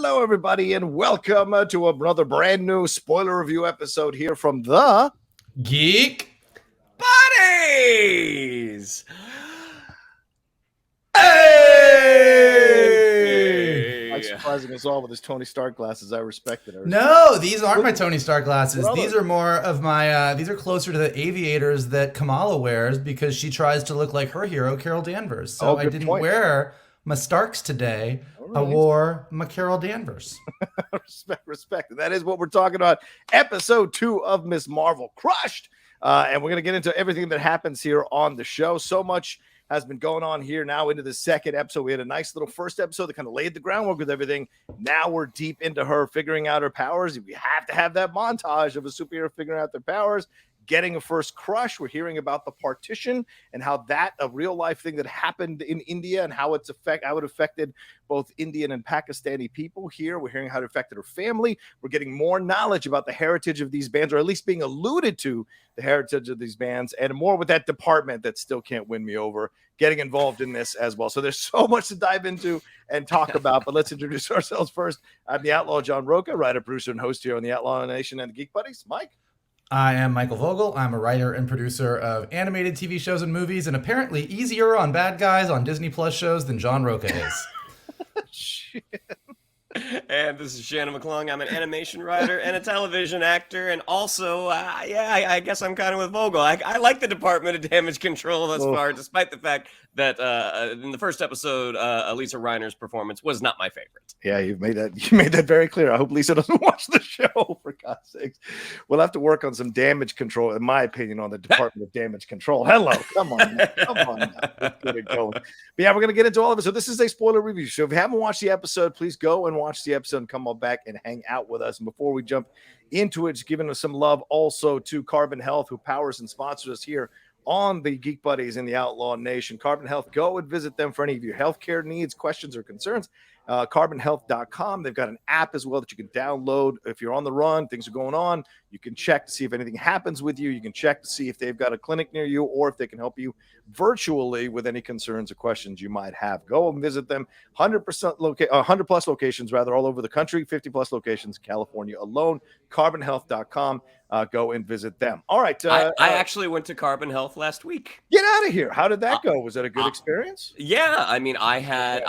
Hello, everybody, and welcome to another brand new spoiler review episode here from the Geek Buddies! Hey! Like surprising us all with his Tony Stark glasses. I respect it. No, these aren't my Tony Stark glasses. These are more of my, these are closer to the aviators that Kamala wears because she tries to look like her hero, Carol Danvers. So I didn't wear my Starks today. I wore my Carol Danvers. Respect. And that is what we're talking about. Episode 2 of Ms. Marvel Crushed. And we're going to get into everything that happens here on the show. So much has been going on here now into the second episode. We had a nice little first episode that kind of laid the groundwork with everything. Now we're deep into her figuring out her powers. We have to have that montage of a superhero figuring out their powers, getting a first crush. We're hearing about the partition and how that a real life thing that happened in India and how it affected both Indian and Pakistani people here. We're hearing how it affected her family. We're getting more knowledge about the heritage of these bands, or at least being alluded to the heritage of these bands, and more with that department that still can't win me over, getting involved in this as well. So there's so much to dive into and talk about, but let's introduce ourselves first. I'm the Outlaw John Roca, writer, producer, and host here on the Outlaw Nation and the Geek Buddies. Mike? I am Michael Vogel. I'm a writer and producer of animated TV shows and movies, and apparently easier on bad guys on Disney Plus shows than John Roca is. Shit. And this is Shannon McClung. I'm an animation writer and a television actor, and also, I guess I'm kind of with Vogel. I like the Department of Damage Control thus far, despite the fact that in the first episode, Alysia Reiner's performance was not my favorite. Yeah, you made that very clear. I hope Lisa doesn't watch the show, for God's sakes. We'll have to work on some damage control, in my opinion, on the Department of Damage Control. Hello, come on now. Let's get it going. But yeah, we're going to get into all of it. So this is a spoiler review. So if you haven't watched the episode, please go and watch the episode and come on back and hang out with us. And before we jump into it, just giving us some love also to Carbon Health, who powers and sponsors us here on the Geek Buddies in the Outlaw Nation. Carbon Health, go and visit them for any of your healthcare needs, questions, or concerns. Carbonhealth.com. They've got an app as well that you can download. If you're on the run, things are going on, you can check to see if anything happens with you. You can check to see if they've got a clinic near you or if they can help you virtually with any concerns or questions you might have. Go and visit them. 100 plus locations rather all over the country, 50 plus locations in California alone. Carbonhealth.com. Go and visit them. All right. I actually went to Carbon Health last week. Get out of here. How did that go? Was that a good experience? Yeah. I mean, I had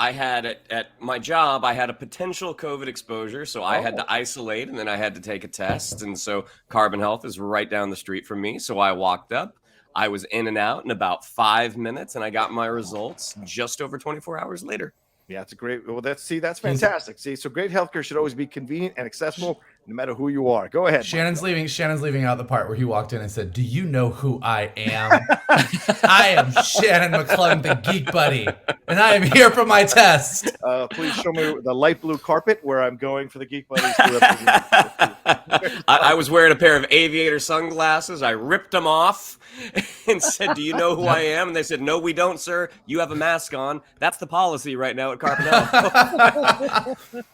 at my job, I had a potential COVID exposure. So I had to isolate and then I had to take a test. And so Carbon Health is right down the street from me. So I walked up. I was in and out in about 5 minutes and I got my results just over 24 hours later. Yeah, it's a great. Well, that's fantastic. See, so great healthcare should always be convenient and accessible, no matter who you are. Go ahead. Shannon's leaving out the part where he walked in and said, "Do you know who I am? I am Shannon McClung, the Geek Buddy, and I am here for my test." Please show me the light blue carpet where I'm going for the Geek Buddies. I was wearing a pair of aviator sunglasses. I ripped them off and said, "Do you know who I am?" And they said, "No, we don't, sir. You have a mask on." That's the policy right now at Carbon Health.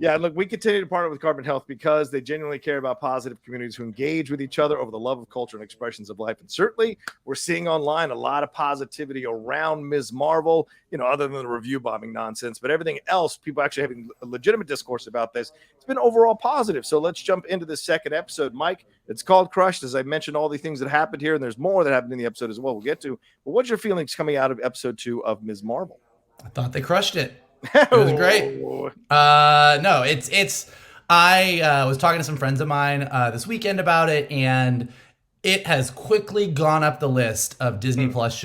Yeah, look, we continue to partner with Carbon Health because they genuinely care about positive communities who engage with each other over the love of culture and expressions of life. And certainly we're seeing online a lot of positivity around Ms. Marvel, other than the review bombing nonsense, but everything else, people actually having a legitimate discourse about this. It's been overall positive. So let's jump into the second episode. Mike, it's called Crushed. As I mentioned, all the things that happened here, and there's more that happened in the episode as well. We'll get to. But what's your feelings coming out of episode 2 of Ms. Marvel? I thought they crushed it. It was great. No, it's. I was talking to some friends of mine this weekend about it, and it has quickly gone up the list of Disney Plus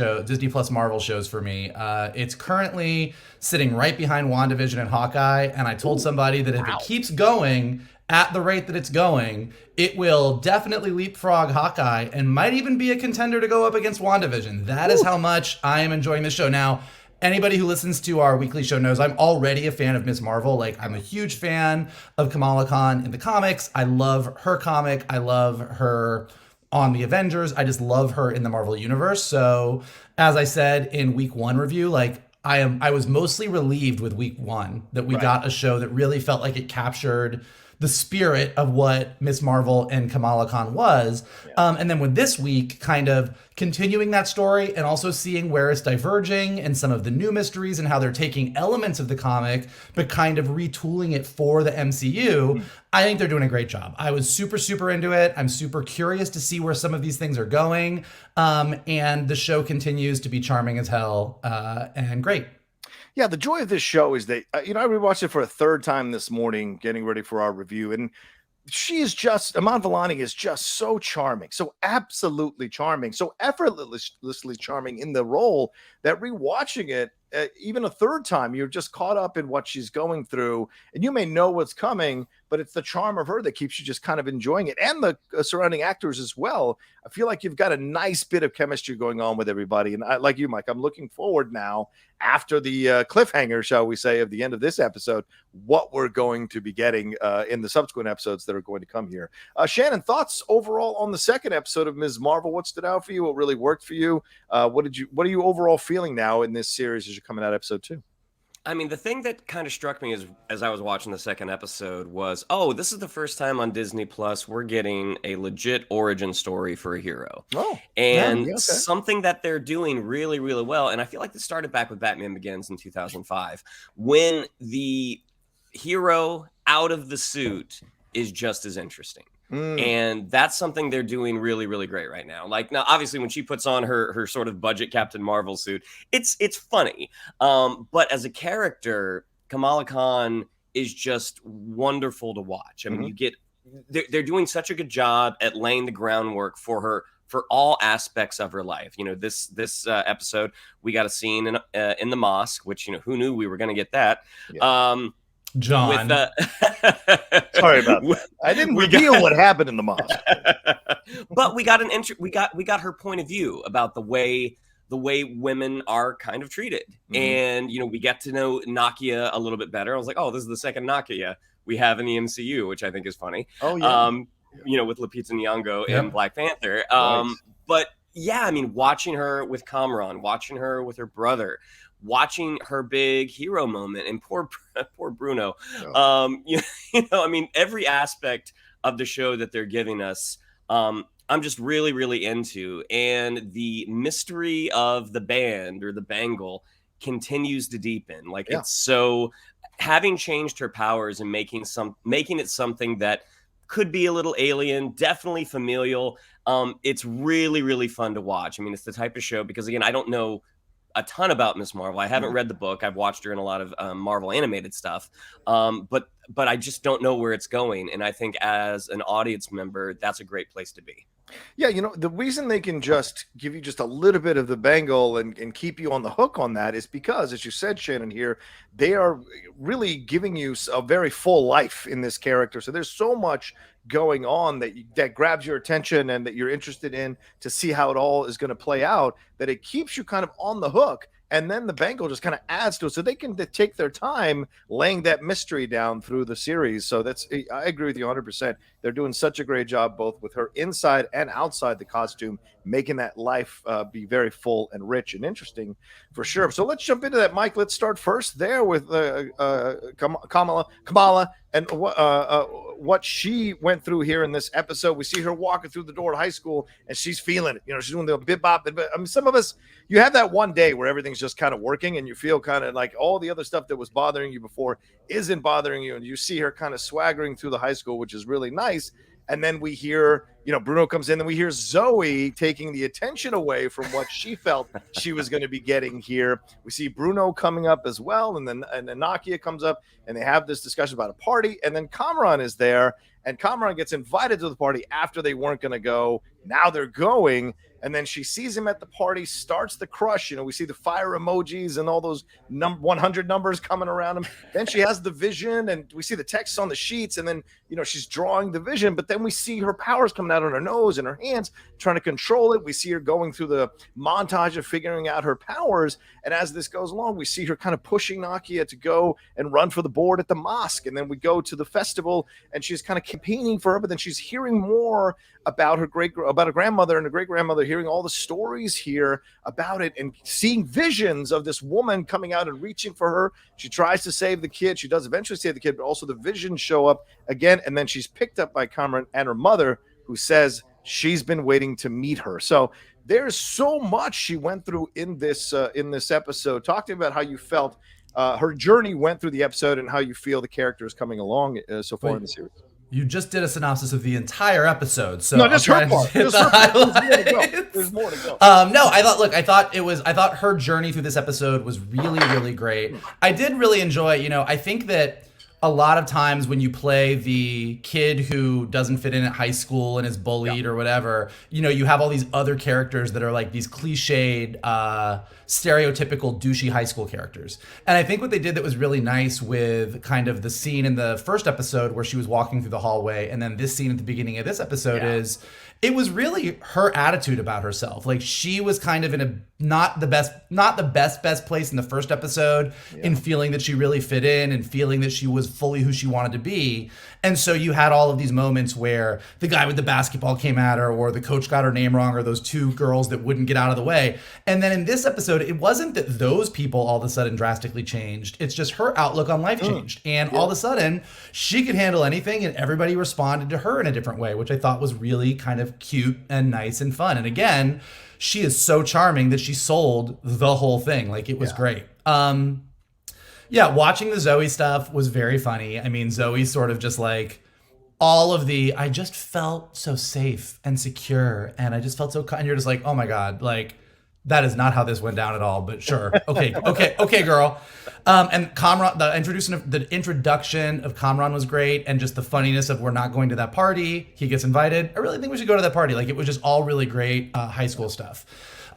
Marvel shows for me. It's currently sitting right behind WandaVision and Hawkeye, and I told somebody that if it keeps going at the rate that it's going, it will definitely leapfrog Hawkeye and might even be a contender to go up against WandaVision. That is how much I am enjoying this show now. Anybody who listens to our weekly show knows I'm already a fan of Ms. Marvel. Like, I'm a huge fan of Kamala Khan in the comics. I love her comic. I love her on the Avengers. I just love her in the Marvel universe. So, as I said in week 1 review, like, I was mostly relieved with week 1 that we got a show that really felt like it captured the spirit of what Miss Marvel and Kamala Khan was. And then with this week, kind of continuing that story and also seeing where it's diverging and some of the new mysteries and how they're taking elements of the comic, but kind of retooling it for the MCU. I think they're doing a great job. I was super, super into it. I'm super curious to see where some of these things are going. And the show continues to be charming as hell and great. Yeah, the joy of this show is that, I rewatched it for a third time this morning, getting ready for our review. And Iman Vellani is just so charming, so absolutely charming, so effortlessly charming in the role that rewatching it, even a third time, you're just caught up in what she's going through, and you may know what's coming, but it's the charm of her that keeps you just kind of enjoying it, and the surrounding actors as well. I feel like you've got a nice bit of chemistry going on with everybody, and like you, Mike, I'm looking forward now, after the cliffhanger, shall we say, of the end of this episode, what we're going to be getting in the subsequent episodes that are going to come here. Shannon, thoughts overall on the second episode of Ms. Marvel? What stood out for you? What really worked for you? What are you overall feeling now in this series as you're coming out episode 2? I mean, the thing that kind of struck me as I was watching the second episode was, this is the first time on Disney Plus we're getting a legit origin story for a hero. And something that they're doing really, really well. And I feel like this started back with Batman Begins in 2005, when the hero out of the suit is just as interesting. And that's something they're doing really, really great right now. Like, now, obviously, when she puts on her sort of budget Captain Marvel suit, it's funny. But as a character, Kamala Khan is just wonderful to watch. I mean, they're doing such a good job at laying the groundwork for her for all aspects of her life. This episode, we got a scene in the mosque, which, who knew we were going to get that. John. Sorry about that. I didn't reveal what happened in the mosque. But we got we got her point of view about the way women are kind of treated. And we get to know Nakia a little bit better. I was like, this is the second Nakia we have in the MCU, which I think is funny. With Lupita Nyong'o in Black Panther. But yeah, I mean, watching her with Kamran, watching her with her brother, watching her big hero moment, and poor Bruno. I mean, every aspect of the show that they're giving us, I'm just really, really into. And the mystery of the band or the bangle continues to deepen. It's so, having changed her powers and making it something that could be a little alien, definitely familial. It's really, really fun to watch. I mean, it's the type of show, because again, I don't know a ton about Miss Marvel. I haven't read the book. I've watched her in a lot of Marvel animated stuff. But I just don't know where it's going. And I think as an audience member, that's a great place to be. Yeah, the reason they can just give you just a little bit of the bangle and keep you on the hook on that is because, as you said, Shannon, here, they are really giving you a very full life in this character. So there's so much going on that grabs your attention and that you're interested in to see how it all is going to play out, that it keeps you kind of on the hook. And then the bangle just kind of adds to it, so they can take their time laying that mystery down through the series. So I agree with you 100%. They're doing such a great job, both with her inside and outside the costume, making that life be very full and rich and interesting for sure. So let's jump into that, Mike. Let's start first there with Kamala and what she went through here in this episode. We see her walking through the door at high school, and she's feeling it. She's doing the bip-bop. I mean, some of us, you have that one day where everything's just kind of working, and you feel kind of like all the other stuff that was bothering you before isn't bothering you, and you see her kind of swaggering through the high school, which is really nice. And then we hear, Bruno comes in, and we hear Zoe taking the attention away from what she felt she was going to be getting here. We see Bruno coming up as well, and then Nakia comes up, and they have this discussion about a party, and then Kamran is there, and Kamran gets invited to the party after they weren't going to go. Now they're going, and then she sees him at the party, starts the crush. We see the fire emojis and all those 100 numbers coming around him. Then she has the vision, and we see the texts on the sheets, and then, she's drawing the vision, but then we see her powers coming out on her nose and her hands, trying to control it. We see her going through the montage of figuring out her powers, and as this goes along, we see her kind of pushing Nakia to go and run for the board at the mosque, and then we go to the festival, and she's kind of campaigning for her, but then she's hearing more about her grandmother and her great-grandmother hearing all the stories here about it and seeing visions of this woman coming out and reaching for her. She tries to save the kid. She does eventually save the kid, but also the visions show up again. And then she's picked up by Kamran and her mother, who says she's been waiting to meet her. So there's so much she went through in this episode. Talk to me about how you felt her journey went through the episode and how you feel the character is coming along so far in the series. You just did a synopsis of the entire episode, so no, just her part. There's more to go. No, I thought her journey through this episode was really, really great. I did really enjoy. I think that a lot of times when you play the kid who doesn't fit in at high school and is bullied or whatever, you have all these other characters that are like these cliched, stereotypical douchey high school characters. And I think what they did that was really nice with kind of the scene in the first episode where she was walking through the hallway, and then this scene at the beginning of this episode is, it was really her attitude about herself. Like, she was kind of in a not the best place in the first episode in feeling that she really fit in and feeling that she was fully who she wanted to be. And so you had all of these moments where the guy with the basketball came at her, or the coach got her name wrong, or those two girls that wouldn't get out of the way. And then in this episode, it wasn't that those people all of a sudden drastically changed. It's just her outlook on life changed. And all of a sudden, she could handle anything, and everybody responded to her in a different way, which I thought was really kind of cute and nice and fun. And again, she is so charming that she sold the whole thing. Like, it was great. Watching the Zoe stuff was very funny. I mean, Zoe sort of just like I just felt so safe and secure, and I just felt so, and you're just like, oh my God, like, that is not how this went down at all, but sure. Okay, girl. And Kamran, the introduction of Kamran was great, and just the funniness of, we're not going to that party. He gets invited. I really think we should go to that party. Like, it was just all really great high school stuff.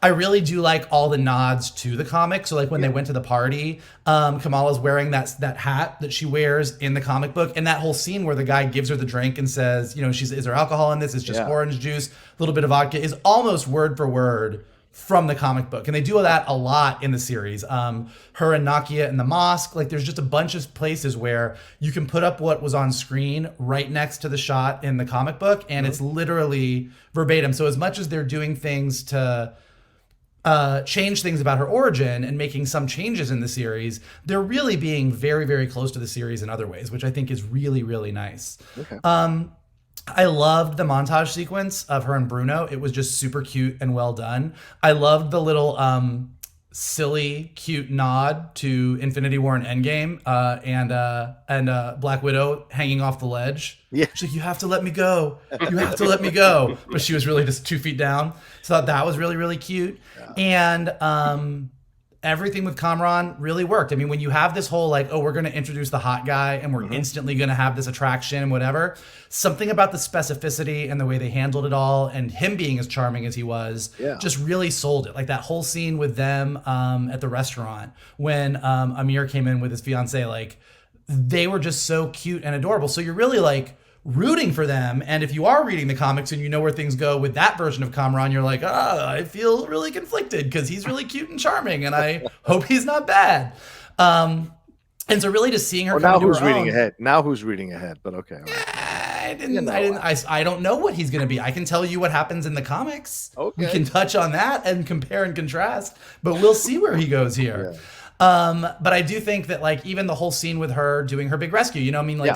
I really do like all the nods to the comic. So like when they went to the party, Kamala's wearing that hat that she wears in the comic book, and that whole scene where the guy gives her the drink and says, is there alcohol in this? It's just orange juice, a little bit of vodka, is almost word for word from the comic book. And they do that a lot in the series. Her and Nakia in the mosque, like, there's just a bunch of places where you can put up what was on screen right next to the shot in the comic book, and it's literally verbatim. So as much as they're doing things to change things about her origin and making some changes in the series, they're really being very, very close to the series in other ways, which I think is really, really nice. Okay. I loved the montage sequence of her and Bruno. It was just super cute and well done. I loved the little silly, cute nod to Infinity War and Endgame and Black Widow hanging off the ledge. Yeah. She's like, you have to let me go. You have to let me go. But she was really just 2 feet down. So that was really, really cute. Yeah. And everything with Kamran really worked. I mean, when you have this whole like, oh, we're going to introduce the hot guy and we're instantly going to have this attraction and whatever, something about the specificity and the way they handled it all, and him being as charming as he was, just really sold it. Like that whole scene with them at the restaurant when Amir came in with his fiance, like, they were just so cute and adorable. So you're really like rooting for them. And if you are reading the comics and you know where things go with that version of Kamran, you're like, I feel really conflicted because he's really cute and charming, and I hope he's not bad. And so really just seeing her come into her own. Now who's reading ahead? But okay. I don't know what he's going to be. I can tell you what happens in the comics. Okay. We can touch on that and compare and contrast, but we'll see where he goes here. Yeah. But I do think that, like, even the whole scene with her doing her big rescue,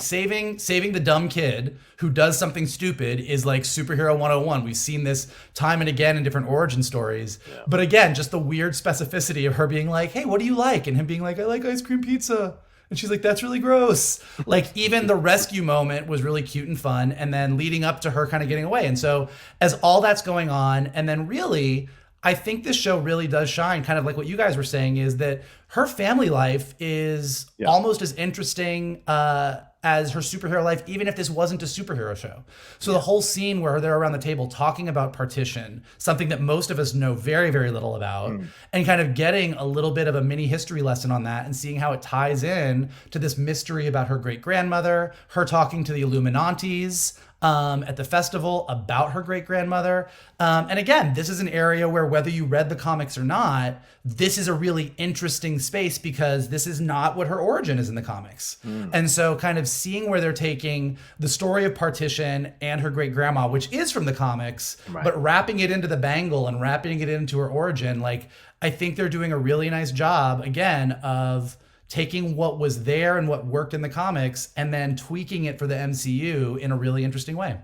saving the dumb kid who does something stupid is like superhero 101. We've seen this time and again in different origin stories. Yeah. But again, just the weird specificity of her being like, hey, what do you like? And him being like, I like ice cream pizza. And she's like, that's really gross. Like, even the rescue moment was really cute and fun. And then leading up to her kind of getting away. And so as all that's going on, and then really, I think this show really does shine, kind of like what you guys were saying, is that her family life is almost as interesting as her superhero life, even if this wasn't a superhero show. So the whole scene where they're around the table talking about partition, something that most of us know very, very little about, and kind of getting a little bit of a mini history lesson on that and seeing how it ties in to this mystery about her great-grandmother, her talking to the Illuminantes, at the festival about her great-grandmother. And again, this is an area where, whether you read the comics or not, this is a really interesting space because this is not what her origin is in the comics. And so kind of seeing where they're taking the story of Partition and her great-grandma, which is from the comics, but wrapping it into the bangle and wrapping it into her origin, like, I think they're doing a really nice job, again, of taking what was there and what worked in the comics and then tweaking it for the MCU in a really interesting way.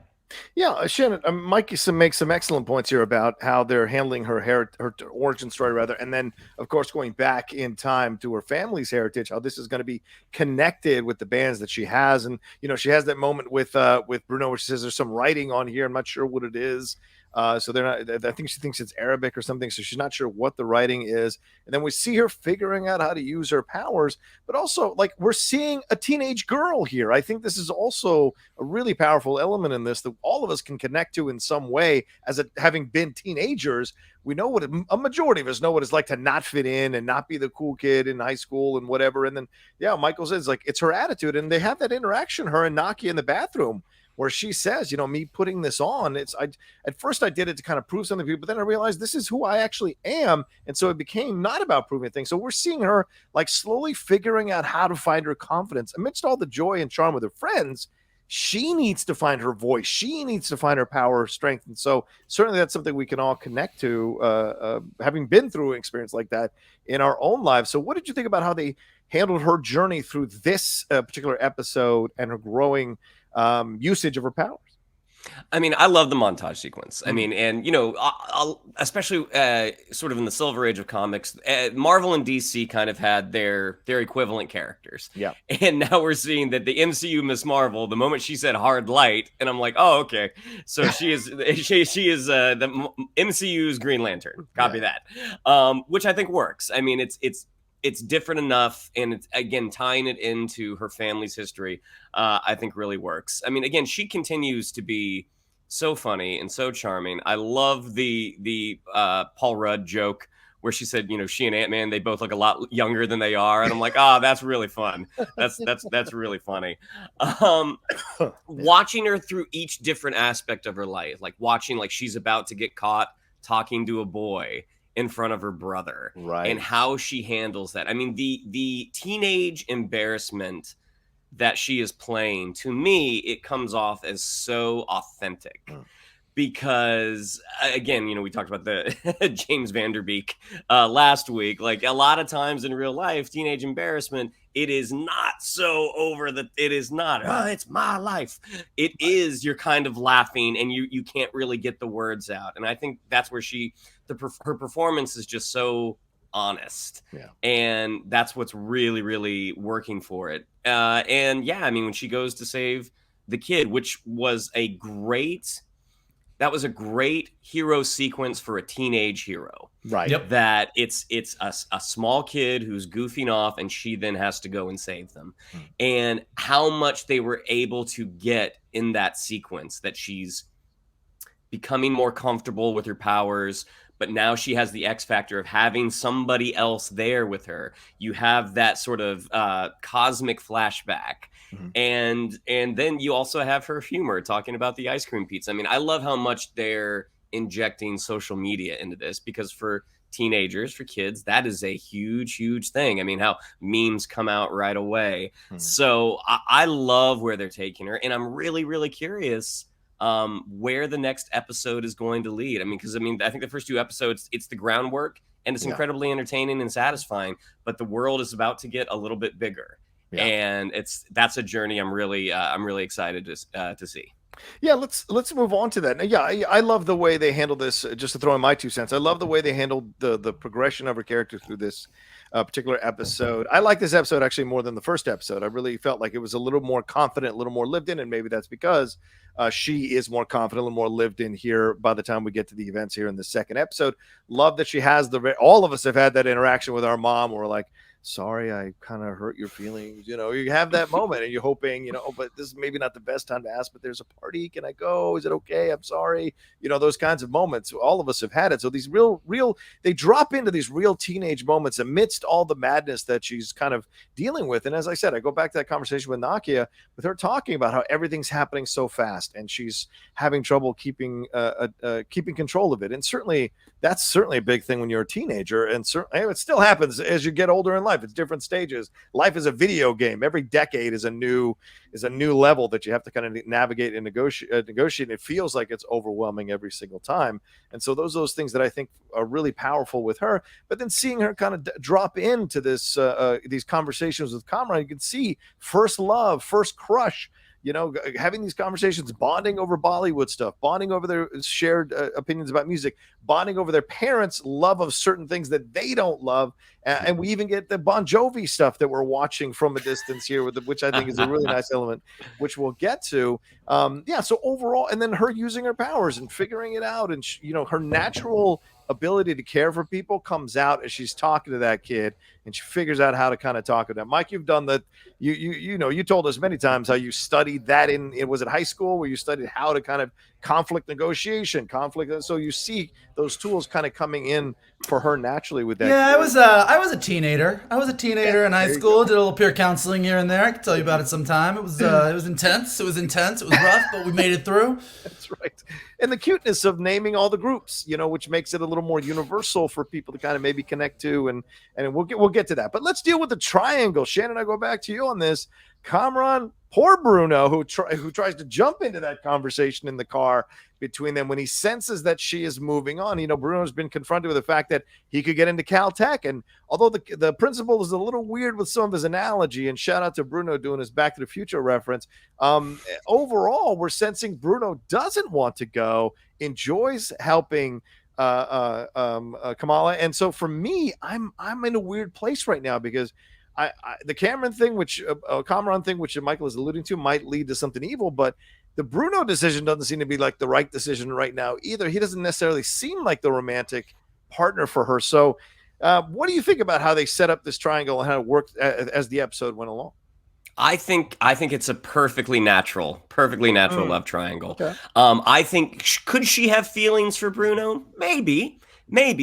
Yeah, Shannon, Mike makes some excellent points here about how they're handling her origin story, rather, and then, of course, going back in time to her family's heritage, how this is going to be connected with the bands that she has. And, you know, she has that moment with Bruno where she says there's some writing on here. I'm not sure what it is. So they're not, I think she thinks it's Arabic or something. So she's not sure what the writing is. And then we see her figuring out how to use her powers, but also, like, we're seeing a teenage girl here. I think this is also a really powerful element in this that all of us can connect to in some way having been teenagers. We know what a majority of us know what it's like to not fit in and not be the cool kid in high school and whatever. And then, yeah, Michael says, like, it's her attitude. And they have that interaction, her and Nakia in the bathroom, where she says, you know, me putting this on, at first I did it to kind of prove something to people, but then I realized this is who I actually am. And so it became not about proving things. So we're seeing her, like, slowly figuring out how to find her confidence amidst all the joy and charm with her friends. She needs to find her voice. She needs to find her power, her strength. And so certainly that's something we can all connect to, having been through an experience like that in our own lives. So what did you think about how they handled her journey through this particular episode and her growing usage of her powers? I mean, I love the montage sequence. I mean, and, you know, especially sort of in the Silver Age of comics, Marvel and DC kind of had their equivalent characters. Yeah. And now we're seeing that the MCU Miss Marvel, the moment she said hard light, and I'm like, oh, okay. So she is she is the MCU's Green Lantern. Copy that. Which I think works. I mean, it's different enough, and it's, again, tying it into her family's history, I think really works. I mean, again, she continues to be so funny and so charming. I love the Paul Rudd joke where she said, you know, she and Ant-Man, they both look a lot younger than they are, and I'm like, that's really fun. That's really funny. Watching her through each different aspect of her life, like watching, like, she's about to get caught talking to a boy in front of her brother, right, and how she handles that. I mean, the teenage embarrassment that she is playing, to me, it comes off as so authentic. Because, again, you know, we talked about the James Van Der Beek last week. Like, a lot of times in real life, teenage embarrassment, it is not so it is not, it's my life. It is, you're kind of laughing and you can't really get the words out. And I think that's where her performance is just so honest. Yeah. And that's what's really, really working for it. And yeah, I mean, when she goes to save the kid, which was a great hero sequence for a teenage hero. Right. Yep. That it's a small kid who's goofing off, and she then has to go and save them. And how much they were able to get in that sequence, that she's becoming more comfortable with her powers, but now she has the X factor of having somebody else there with her. You have that sort of cosmic flashback. And then you also have her humor, talking about the ice cream pizza. I mean, I love how much they're injecting social media into this, because for teenagers, for kids, that is a huge, huge thing. I mean, how memes come out right away. So I love where they're taking her, and I'm really, really curious where the next episode is going to lead. I mean, because I think the first 2 episodes, it's the groundwork, and it's incredibly entertaining and satisfying, but the world is about to get a little bit bigger. Yeah. And that's a journey I'm really excited to see. Yeah, let's move on to that. Now, yeah, I love the way they handle this. Just to throw in my 2 cents, I love the way they handled the progression of her character through this particular episode. I like this episode actually more than the first episode. I really felt like it was a little more confident, a little more lived in, and maybe that's because she is more confident, a little more lived in here by the time we get to the events here in the second episode. Love that she has all of us have had that interaction with our mom where we're like, sorry, I kind of hurt your feelings. You know, you have that moment and you're hoping, you know, oh, but this is maybe not the best time to ask, but there's a party. Can I go? Is it okay? I'm sorry. You know, those kinds of moments. All of us have had it. So these they drop into these real teenage moments amidst all the madness that she's kind of dealing with. And as I said, I go back to that conversation with Nakia, with her talking about how everything's happening so fast and she's having trouble keeping control of it. And certainly that's certainly a big thing when you're a teenager, and certainly it still happens as you get older in life. It's different stages. Life is a video game. Every decade is a new level that you have to kind of navigate and negotiate. It feels like it's overwhelming every single time. And so those things that I think are really powerful with her. But then seeing her kind of drop into this these conversations with Kamran, you can see first love, first crush. You know, having these conversations, bonding over Bollywood stuff, bonding over their shared opinions about music, bonding over their parents' love of certain things that they don't love. And we even get the Bon Jovi stuff that we're watching from a distance here, which I think is a really nice element, which we'll get to. So overall, and then her using her powers and figuring it out, and you know, her natural ability to care for people comes out as she's talking to that kid, and she figures out how to kind of talk to them. Mike, you've done that. You told us many times how you studied that in was it high school, where you studied how to kind of conflict negotiation, so you see those tools kind of coming in for her naturally with that. Yeah, I was a teenager. I was a teenager in high school. Did a little peer counseling here and there. I can tell you about it sometime. It was intense. It was rough, but we made it through. That's right. And the cuteness of naming all the groups, you know, which makes it a little more universal for people to kind of maybe connect to, and we'll get to that. But let's deal with the triangle. Shannon, I go back to you on this. Kamran, poor Bruno, who tries to jump into that conversation in the car between them when he senses that she is moving on. You know, Bruno's been confronted with the fact that he could get into Caltech, and although the principal is a little weird with some of his analogy, and shout out to Bruno doing his Back to the Future reference, overall we're sensing Bruno doesn't want to go, enjoys helping Kamala, and so for me, I'm in a weird place right now because the Kamran thing, Kamran thing, which Michael is alluding to, might lead to something evil, but the Bruno decision doesn't seem to be like the right decision right now either. He doesn't necessarily seem like the romantic partner for her. So what do you think about how they set up this triangle and how it worked as the episode went along? I think it's a perfectly natural love triangle. Okay. I think could she have feelings for Bruno? Maybe,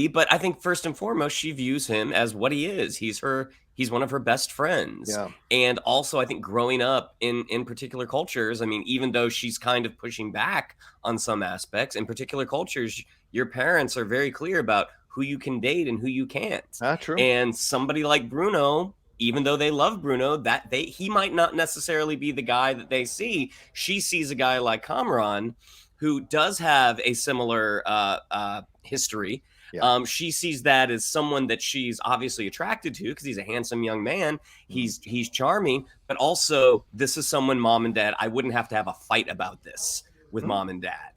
but I think first and foremost she views him as what he is. He's one of her best friends. Yeah. And also I think growing up in particular cultures, I mean, even though she's kind of pushing back on some aspects, in particular cultures, your parents are very clear about who you can date and who you can't. True. And somebody like Bruno, even though they love Bruno, he might not necessarily be the guy that they see. She sees a guy like Kamran who does have a similar history. Yeah. She sees that as someone that she's obviously attracted to because he's a handsome young man. He's charming, but also this is someone mom and dad, I wouldn't have to have a fight about this with mom and dad.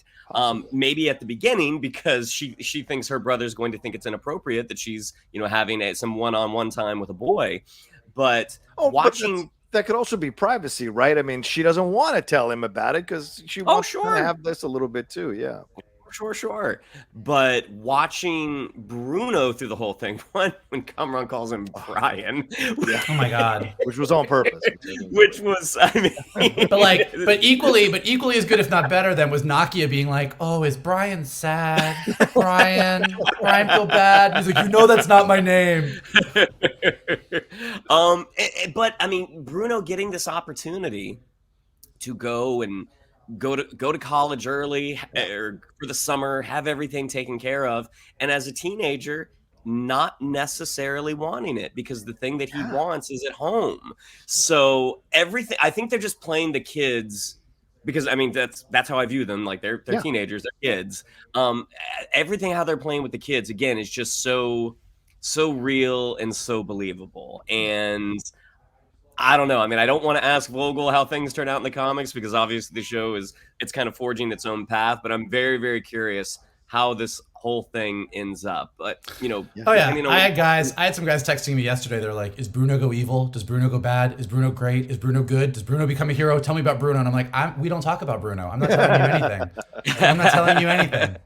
Maybe at the beginning because she thinks her brother's going to think it's inappropriate that she's, you know, having some one-on-one time with a boy. But watching... that could also be privacy, right? I mean, she doesn't want to tell him about it because she wants to have this a little bit too. Yeah. Sure. But watching Bruno through the whole thing, when Kamran calls him Brian, oh my God, which was on purpose. Which was, I mean, but equally as good, if not better, than was Nakia being like, "Oh, is Brian sad? Brian feel bad." He's like, "You know, that's not my name." But I mean, Bruno getting this opportunity to go to college early or for the summer, have everything taken care of. And as a teenager, not necessarily wanting it because the thing that he wants is at home. So everything, I think they're just playing the kids because I mean, that's how I view them. Like they're teenagers, they're kids. Everything, how they're playing with the kids again, is just so real and so believable. And I don't know. I mean, I don't want to ask Vogel how things turn out in the comics because obviously the show it's kind of forging its own path, but I'm very, very curious how this whole thing ends up. But, you know. Oh, yeah. I had some guys texting me yesterday. They're like, is Bruno go evil? Does Bruno go bad? Is Bruno great? Is Bruno good? Does Bruno become a hero? Tell me about Bruno. And I'm like, we don't talk about Bruno. I'm not telling you anything.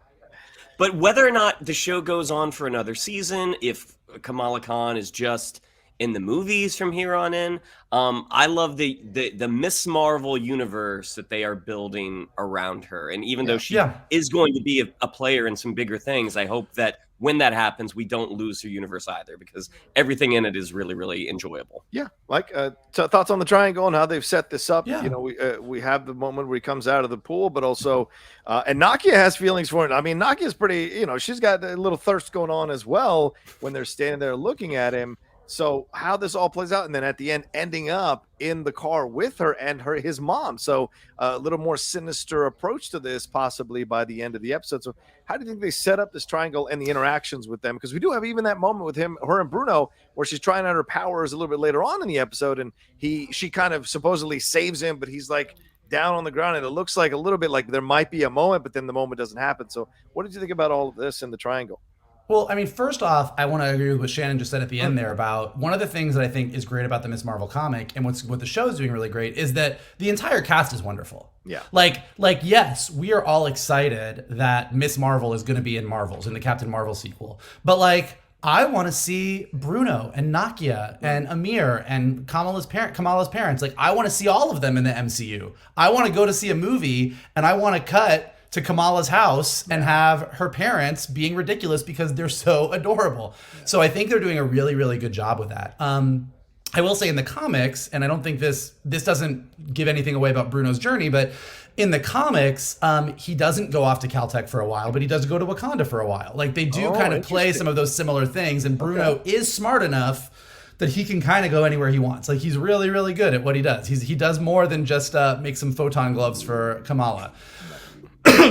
But whether or not the show goes on for another season, if Kamala Khan is just in the movies from here on in. I love the Miss Marvel universe that they are building around her. And even though she is going to be a player in some bigger things, I hope that when that happens, we don't lose her universe either, because everything in it is really, really enjoyable. Yeah. Like thoughts on the triangle and how they've set this up. You know, we have the moment where he comes out of the pool, but also, and Nakia has feelings for it. I mean, Nakia's pretty, you know, she's got a little thirst going on as well when they're standing there looking at him. So how this all plays out, and then at the end ending up in the car with her and his mom. So a little more sinister approach to this possibly by the end of the episode. So how do you think they set up this triangle and the interactions with them? Because we do have even that moment with her and Bruno where she's trying out her powers a little bit later on in the episode, and she kind of supposedly saves him, but he's like down on the ground, and it looks like a little bit like there might be a moment, but then the moment doesn't happen. So what did you think about all of this in the triangle? Well, I mean, first off, I want to agree with what Shannon just said at the end there about one of the things that I think is great about the Miss Marvel comic, and what the show is doing really great, is that the entire cast is wonderful. Yeah. Like yes, we are all excited that Miss Marvel is going to be in Marvels, in the Captain Marvel sequel. But like, I want to see Bruno and Nakia and Amir and Kamala's parents. Like, I want to see all of them in the MCU. I want to go to see a movie, and I want to cut to Kamala's house and have her parents being ridiculous because they're so adorable. So I think they're doing a really, really good job with that. I will say in the comics, and I don't think this doesn't give anything away about Bruno's journey, but in the comics, he doesn't go off to Caltech for a while, but he does go to Wakanda for a while. Like, they do kind of play some of those similar things, and Bruno is smart enough that he can kind of go anywhere he wants. Like, he's really, really good at what he does. He does more than just make some photon gloves for Kamala.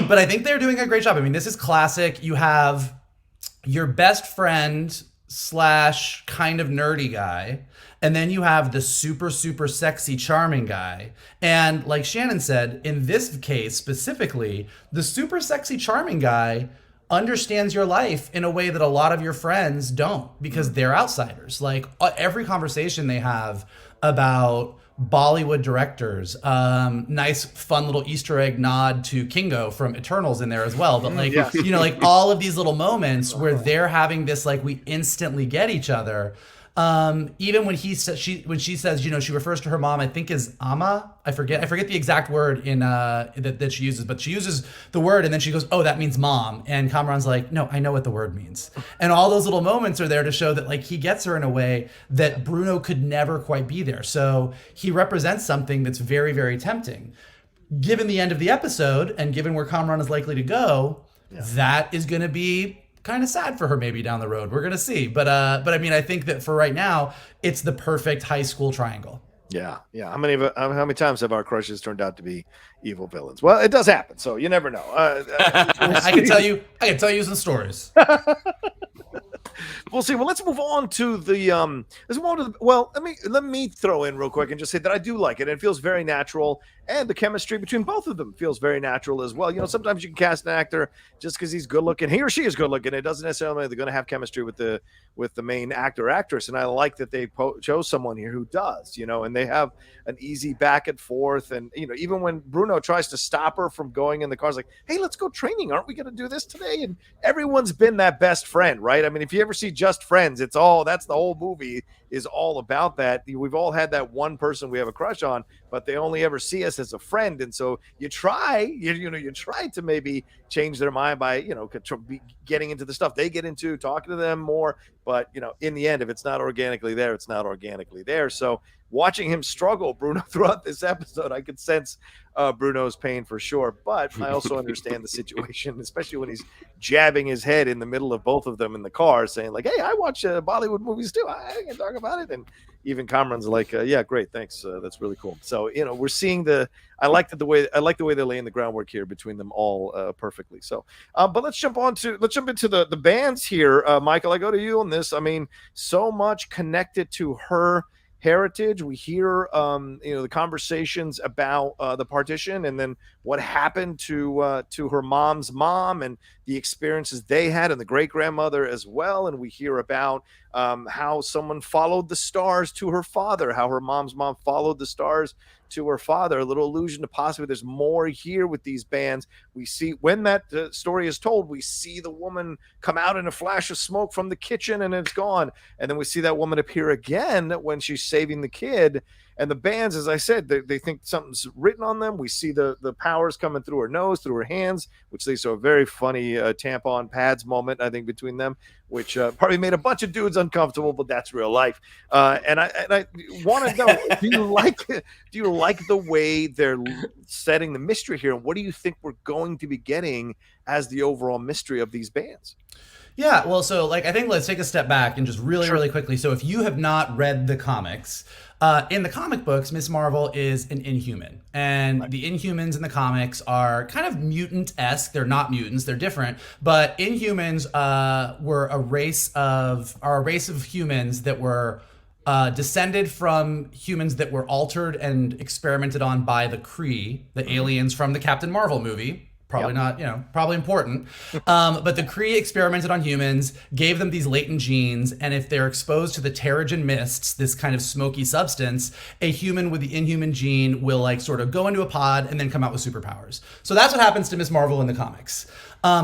But I think they're doing a great job. I mean, this is classic. You have your best friend / kind of nerdy guy, and then you have the super, super sexy, charming guy. And like Shannon said, in this case specifically, the super sexy, charming guy understands your life in a way that a lot of your friends don't, because they're outsiders. Like, every conversation they have about Bollywood directors, nice fun little Easter egg nod to Kingo from Eternals in there as well, but like, you know, like all of these little moments where they're having this, like, we instantly get each other. Even when she says, you know, she refers to her mom, I think is Ama. I forget the exact word in that she uses, but she uses the word and then she goes, oh, that means mom. And Kamran's like, no, I know what the word means. And all those little moments are there to show that, like, he gets her in a way that Bruno could never quite be there. So he represents something that's very, very tempting. Given the end of the episode and given where Kamran is likely to go, that is going to be kind of sad for her maybe down the road. We're gonna see, but I mean, I think that for right now, it's the perfect high school triangle. Yeah. How many times have our crushes turned out to be evil villains? Well, it does happen, so you never know. I can tell you some stories. We'll see. Well, let's move on to the well, let me throw in real quick and just say that I do like it. It feels very natural, and the chemistry between both of them feels very natural as well. You know, sometimes you can cast an actor just because he's good looking, he or she is good looking. It doesn't necessarily mean they're going to have chemistry with the main actor or actress. And I like that they chose someone here who does, you know, and they have an easy back and forth. And, you know, even when Bruno tries to stop her from going in the car, it's like, hey, let's go training. Aren't we going to do this today? And everyone's been that best friend, right? I mean, if you ever see Just Friends, that's the whole movie is all about that. We've all had that one person we have a crush on, but they only ever see us as a friend. And so you try to maybe change their mind by, you know, getting into the stuff they get into, talking to them more. But, you know, in the end, if it's not organically there, it's not organically there. So watching him struggle, Bruno, throughout this episode, I could sense Bruno's pain for sure. But I also understand the situation, especially when he's jabbing his head in the middle of both of them in the car, saying like, hey, I watch Bollywood movies too. I can talk about it. And even Kamran's like, yeah, great, thanks. That's really cool. So, you know, we're seeing I like the way they're laying the groundwork here between them all perfectly. So, but let's jump into the bands here. Michael, I go to you on this. I mean, so much connected to her heritage. We hear the conversations about the partition and then what happened to her mom's mom, and the experiences they had and the great grandmother as well. And we hear about how someone followed the stars to her father, how her mom's mom followed the stars to her father. A little allusion to possibly there's more here with these bands. We see when that story is told, we see the woman come out in a flash of smoke from the kitchen and it's gone. And then we see that woman appear again when she's saving the kid. And the bands, as I said, they think something's written on them. We see the powers coming through her nose, through her hands, which they saw a very funny tampon pads moment, I think, between them, which probably made a bunch of dudes uncomfortable, but that's real life. And I want to know, do you like the way they're setting the mystery here? And what do you think we're going to be getting as the overall mystery of these bands? Yeah, well, so I think let's take a step back and just really quickly. So if you have not read the comics, in the comic books, Ms. Marvel is an Inhuman, and the Inhumans in the comics are kind of mutant-esque. They're not mutants; they're different. But Inhumans were a race of humans that were descended from humans that were altered and experimented on by the Kree, the aliens from the Captain Marvel movie. Probably not, probably important. But the Kree experimented on humans, gave them these latent genes, and if they're exposed to the Terrigen mists, this kind of smoky substance, a human with the Inhuman gene will sort of go into a pod and then come out with superpowers. So that's what happens to Ms. Marvel in the comics.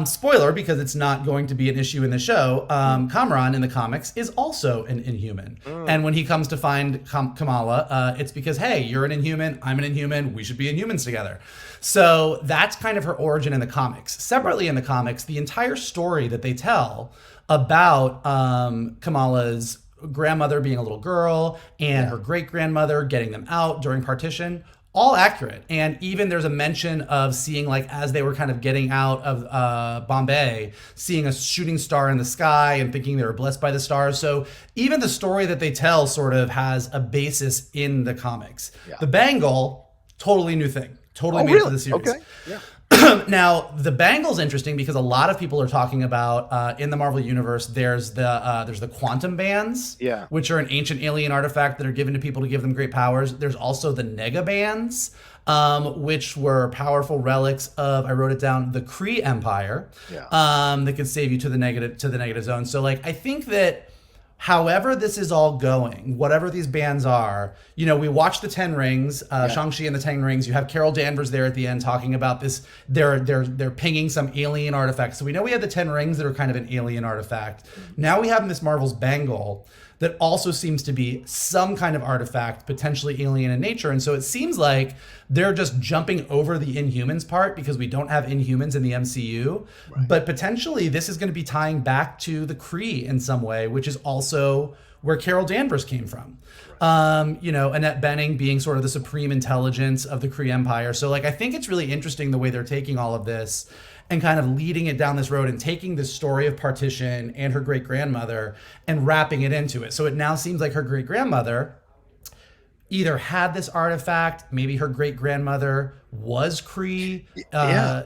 Spoiler, because it's not going to be an issue in the show, Kamran in the comics is also an Inhuman. And when he comes to find Kamala, it's because, hey, you're an Inhuman, I'm an Inhuman, we should be Inhumans together. So that's kind of her origin in the comics. Separately in the comics, the entire story that they tell about Kamala's grandmother being a little girl and her great-grandmother getting them out during partition, all accurate. And even there's a mention of seeing, as they were kind of getting out of Bombay, seeing a shooting star in the sky and thinking they were blessed by the stars. So even the story that they tell sort of has a basis in the comics. Yeah. The bangle, totally new thing. Totally made for the series. Okay. Yeah. Now, the bangle's interesting because a lot of people are talking about in the Marvel universe. There's the quantum bands, which are an ancient alien artifact that are given to people to give them great powers. There's also the nega bands, which were powerful relics of, I wrote it down, the Kree Empire, that could save you to the negative zone. So I think that however this is all going, whatever these bands are, we watch the Ten Rings, Shang-Chi and the Ten Rings. You have Carol Danvers there at the end talking about this. They're pinging some alien artifact. So we know we have the Ten Rings that are kind of an alien artifact. Now we have Miss Marvel's bangle that also seems to be some kind of artifact, potentially alien in nature. And so it seems like they're just jumping over the Inhumans part because we don't have Inhumans in the MCU. Right. But potentially this is going to be tying back to the Kree in some way, which is also where Carol Danvers came from. Right. Annette Bening being sort of the supreme intelligence of the Kree Empire. So I think it's really interesting the way they're taking all of this and kind of leading it down this road and taking this story of partition and her great-grandmother and wrapping it into it. So it now seems like her great-grandmother either had this artifact, maybe her great-grandmother was Kree. I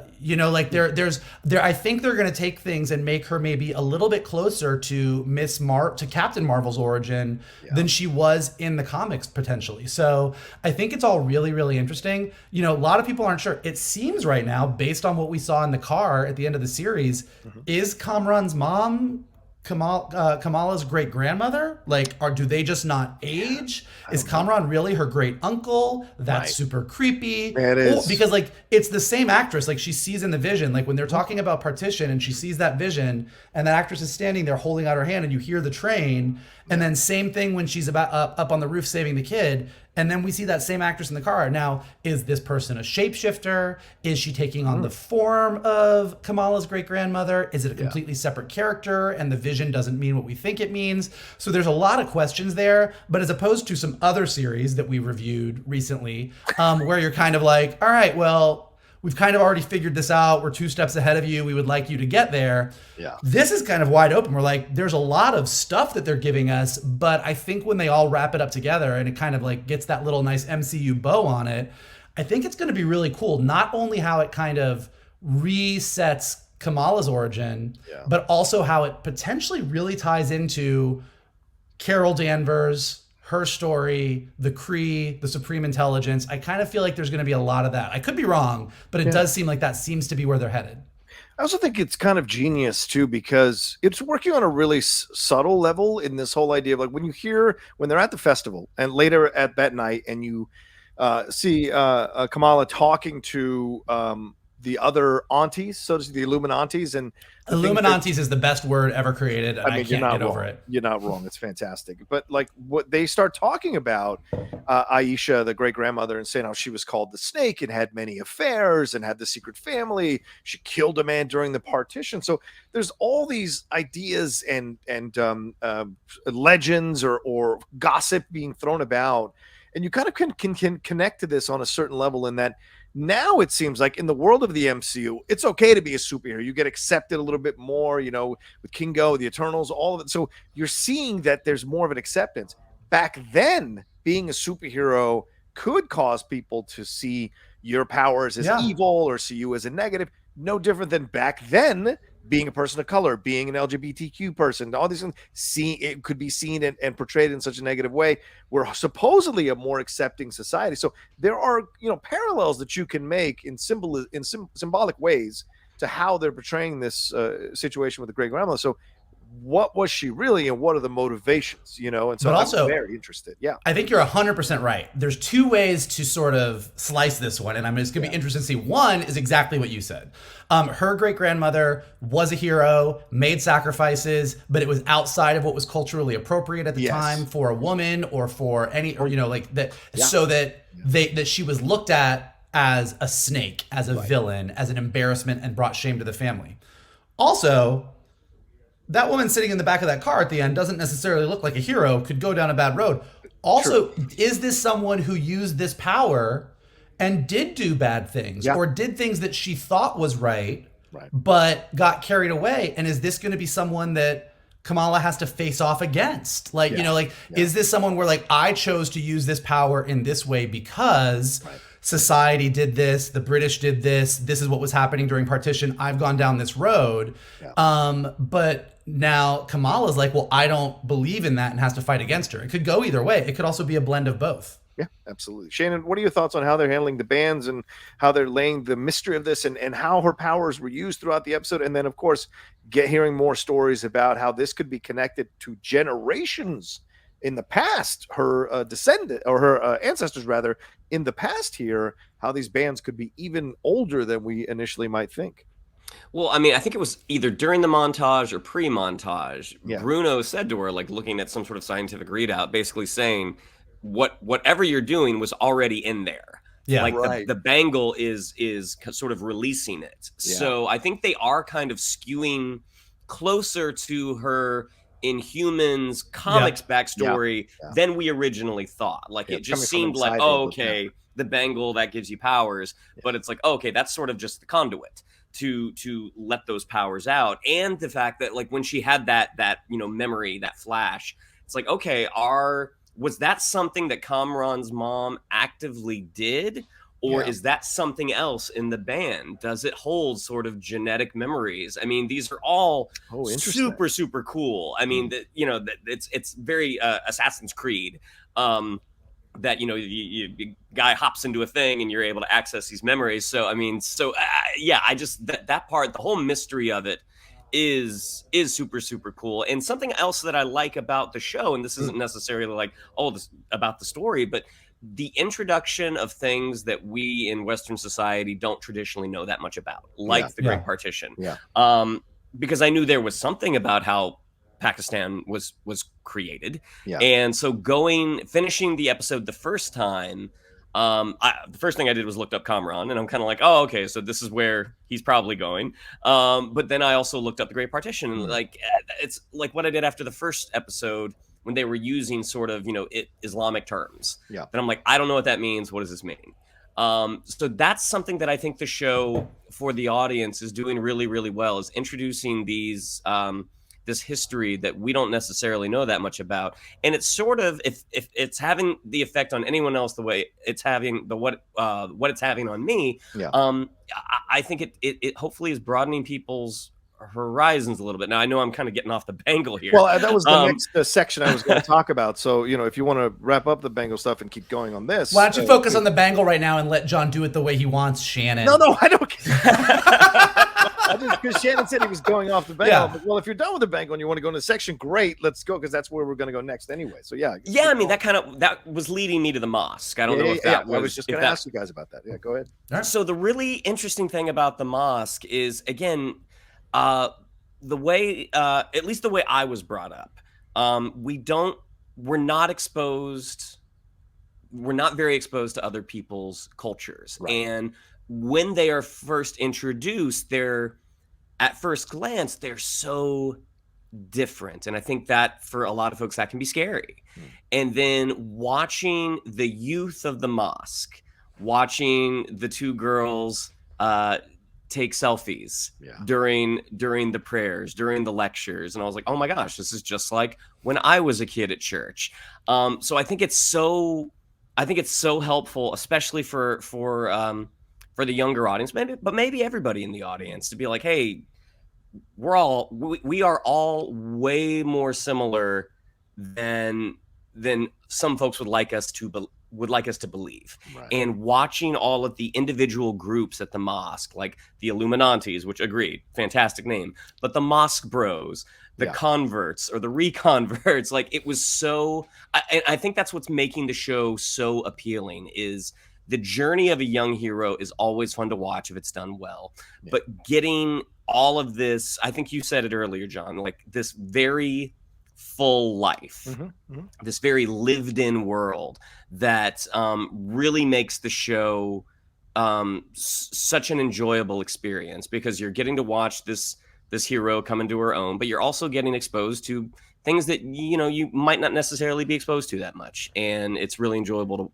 think they're going to take things and make her maybe a little bit closer to Captain Marvel's origin than she was in the comics potentially. So I think it's all really, really interesting. A lot of people aren't sure. It seems right now, based on what we saw in the car at the end of the series, is Kamran's mom Kamala's great grandmother? Do they just not age? Is Kamran really her great uncle? That's super creepy. It is. Because it's the same actress. She sees in the vision, when they're talking about partition and she sees that vision and that actress is standing there holding out her hand and you hear the train. And then same thing when she's about up on the roof saving the kid. And then we see that same actress in the car. Now, is this person a shapeshifter? Is she taking on the form of Kamala's great-grandmother? Is it a completely separate character and the vision doesn't mean what we think it means? So there's a lot of questions there. But as opposed to some other series that we reviewed recently, where you're kind of all right, well, we've kind of already figured this out. We're 2 steps ahead of you. We would like you to get there. Yeah. This is kind of wide open. We're there's a lot of stuff that they're giving us, but I think when they all wrap it up together and it kind of gets that little nice MCU bow on it, I think it's going to be really cool. Not only how it kind of resets Kamala's origin, but also how it potentially really ties into Carol Danvers, her story, the Kree, the Supreme Intelligence. I kind of feel like there's going to be a lot of that. I could be wrong, but it does seem like that seems to be where they're headed. I also think it's kind of genius too, because it's working on a really subtle level in this whole idea of like when they're at the festival and later at that night, and you see Kamala talking to the other aunties, so to speak, the Illuminantes, and Illuminantes is the best word ever created, and I can't get over it. You're not wrong. It's fantastic. But like what they start talking about, Aisha, the great grandmother, and saying how she was called the Snake and had many affairs and had the secret family. She killed a man during the partition. So there's all these ideas and legends or gossip being thrown about, and you kind of can connect to this on a certain level in that. Now it seems like in the world of the MCU, it's okay to be a superhero. You get accepted a little bit more, with Kingo, the Eternals, all of it. So you're seeing that there's more of an acceptance. Back then, being a superhero could cause people to see your powers as evil or see you as a negative. No different than back then being a person of color, being an LGBTQ person, all these things, it could be seen and portrayed in such a negative way. We're supposedly a more accepting society. So there are, parallels that you can make in symbolic ways to how they're portraying this situation with the great grandmother. So what was she really, and what are the motivations, and so I'm very interested. Yeah, I think you're 100% right. There's two ways to sort of slice this one, and it's gonna be interesting to see. One is exactly what you said. Her great grandmother was a hero, made sacrifices, but it was outside of what was culturally appropriate at the time for a woman or for any, or like that, so that that she was looked at as a snake, as a villain, as an embarrassment, and brought shame to the family. Also, that woman sitting in the back of that car at the end doesn't necessarily look like a hero, could go down a bad road. Also, is this someone who used this power and did do bad things or did things that she thought was right, but got carried away? And is this going to be someone that Kamala has to face off against? Is this someone where I chose to use this power in this way because society did this, the British did this is what was happening during partition, I've gone down this road. But now Kamala's like, well, I don't believe in that, and has to fight against her. It could go either way. It could also be a blend of both. Yeah, absolutely. Shannon, what are your thoughts on how they're handling the bands and how they're laying the mystery of this, and how her powers were used throughout the episode? And then, of course, hearing more stories about how this could be connected to generations in the past, her descendant, or her ancestors rather, in the past here, how these bands could be even older than we initially might think. Well, I think it was either during the montage or pre-montage. Bruno said to her, looking at some sort of scientific readout, basically saying, whatever you're doing was already in there. The bangle is sort of releasing it. So I think they are kind of skewing closer to her Inhumans comics backstory than we originally thought. It just seemed like, the bangle, that gives you powers, but it's like, okay, that's sort of just the conduit to let those powers out. And the fact that when she had that memory, that flash, it's like, okay, was that something that Kamran's mom actively did? Or is that something else in the band? Does it hold sort of genetic memories? These are all super, super cool. It's very Assassin's Creed. That guy hops into a thing and you're able to access these memories. So that part, the whole mystery of it is super, super cool. And something else that I like about the show, and this isn't necessarily this about the story, but the introduction of things that we in Western society don't traditionally know that much about, the Great Partition. Because I knew there was something about how Pakistan was created. And so finishing the episode the first time, the first thing I did was looked up Kamran, and I'm kind of like, oh, okay, so this is where he's probably going. But then I also looked up the Great Partition, and it's like what I did after the first episode when they were using sort of, Islamic terms. Then I'm like, I don't know what that means. What does this mean? So that's something that I think the show for the audience is doing really, really well, is introducing these this history that we don't necessarily know that much about. And it's sort of, if it's having the effect on anyone else the way it's having what it's having on me, I think it hopefully is broadening people's horizons a little bit. Now I know I'm kind of getting off the bangle here. Well, that was the next section I was going to talk about. So, if you want to wrap up the bangle stuff and keep going on this. Why don't you focus on the bangle right now and let John do it the way he wants, Shannon? No, I don't care. because Shannon said he was going off the Bengal. Yeah. Like, well, if you're done with the Bengal and you want to go into the section, great, let's go, because that's where we're going to go next anyway. So yeah. Yeah, I mean that was leading me to the mosque. I don't know if that was. I was just going to ask you guys about that. Yeah, go ahead. Right. So the really interesting thing about the mosque is, again, the way, at least the way I was brought up, we're not very exposed to other people's cultures. Right. And when they are first introduced, at first glance, they're so different. And I think that for a lot of folks, that can be scary. And then watching the youth of the mosque, watching the two girls take selfies during the prayers, during the lectures. And I was like, oh my gosh, this is just like when I was a kid at church. So I think it's so helpful, especially for the younger audience, maybe everybody in the audience, to be like, hey, we are all way more similar than some folks would like us to believe. Right. And watching all of the individual groups at the mosque, like the Illuminantes, which agreed, fantastic name, but the mosque bros, the converts or the reconverts, like it was so, I think that's what's making the show so appealing, is the journey of a young hero is always fun to watch if it's done well. Yeah. But getting all of this, I think you said it earlier, John, like this very full life, this very lived in world that really makes the show such an enjoyable experience, because you're getting to watch this hero come into her own, but you're also getting exposed to things that you might not necessarily be exposed to that much, and it's really enjoyable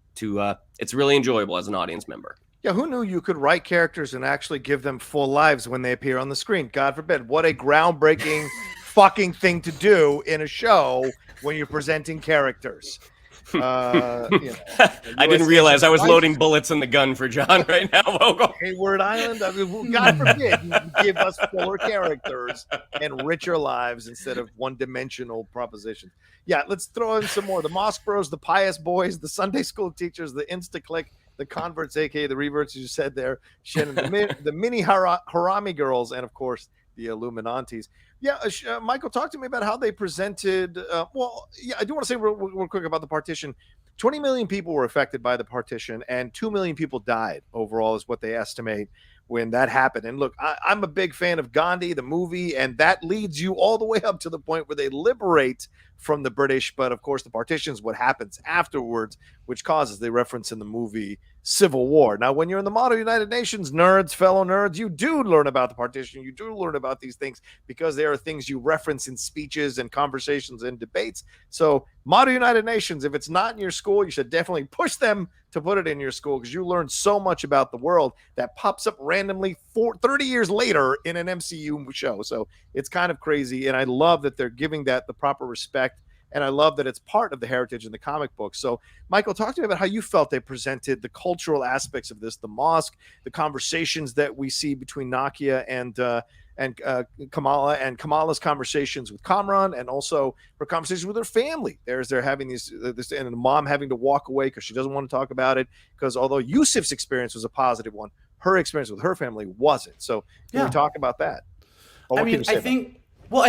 it's really enjoyable as an audience member. Yeah, who knew you could write characters and actually give them full lives when they appear on the screen? God forbid. What a groundbreaking fucking thing to do in a show when you're presenting characters. I didn't realize I was loading bullets in the gun for John right now. Hayward Island. I mean, God forbid you give us fuller characters and richer lives instead of one-dimensional propositions. Yeah, let's throw in some more. The Mosque Bros, the Pious Boys, the Sunday School Teachers, the Insta-Click, the Converts, aka the Reverts, as you said there, Shannon, the Mini Harami Girls, and of course the Illuminantes. Yeah, Michael, talk to me about how they presented. I do want to say real quick about the partition. 20 million people were affected by the partition, and 2 million people died overall, is what they estimate when that happened. And look, I'm a big fan of Gandhi, the movie, and that leads you all the way up to the point where they liberate from the British. But of course, the partition is what happens afterwards, which causes, they reference in the movie, civil war. Now, when you're in the model United Nations, nerds, fellow nerds, you do learn about the partition. You do learn about these things because there are things you reference in speeches and conversations and debates. So model United Nations, if it's not in your school, you should definitely push them to put it in your school, because you learn so much about the world that pops up randomly 30 years later in an MCU show. So it's kind of crazy. And I love that they're giving that the proper respect. And I love that it's part of the heritage in the comic book. So, Michael, talk to me about how you felt they presented the cultural aspects of this, the mosque, the conversations that we see between Nakia and Kamala, and Kamala's conversations with Kamran, and also her conversations with her family. They're having this and the mom having to walk away because she doesn't want to talk about it, because although Yusuf's experience was a positive one, her experience with her family wasn't. So can we talk about that? I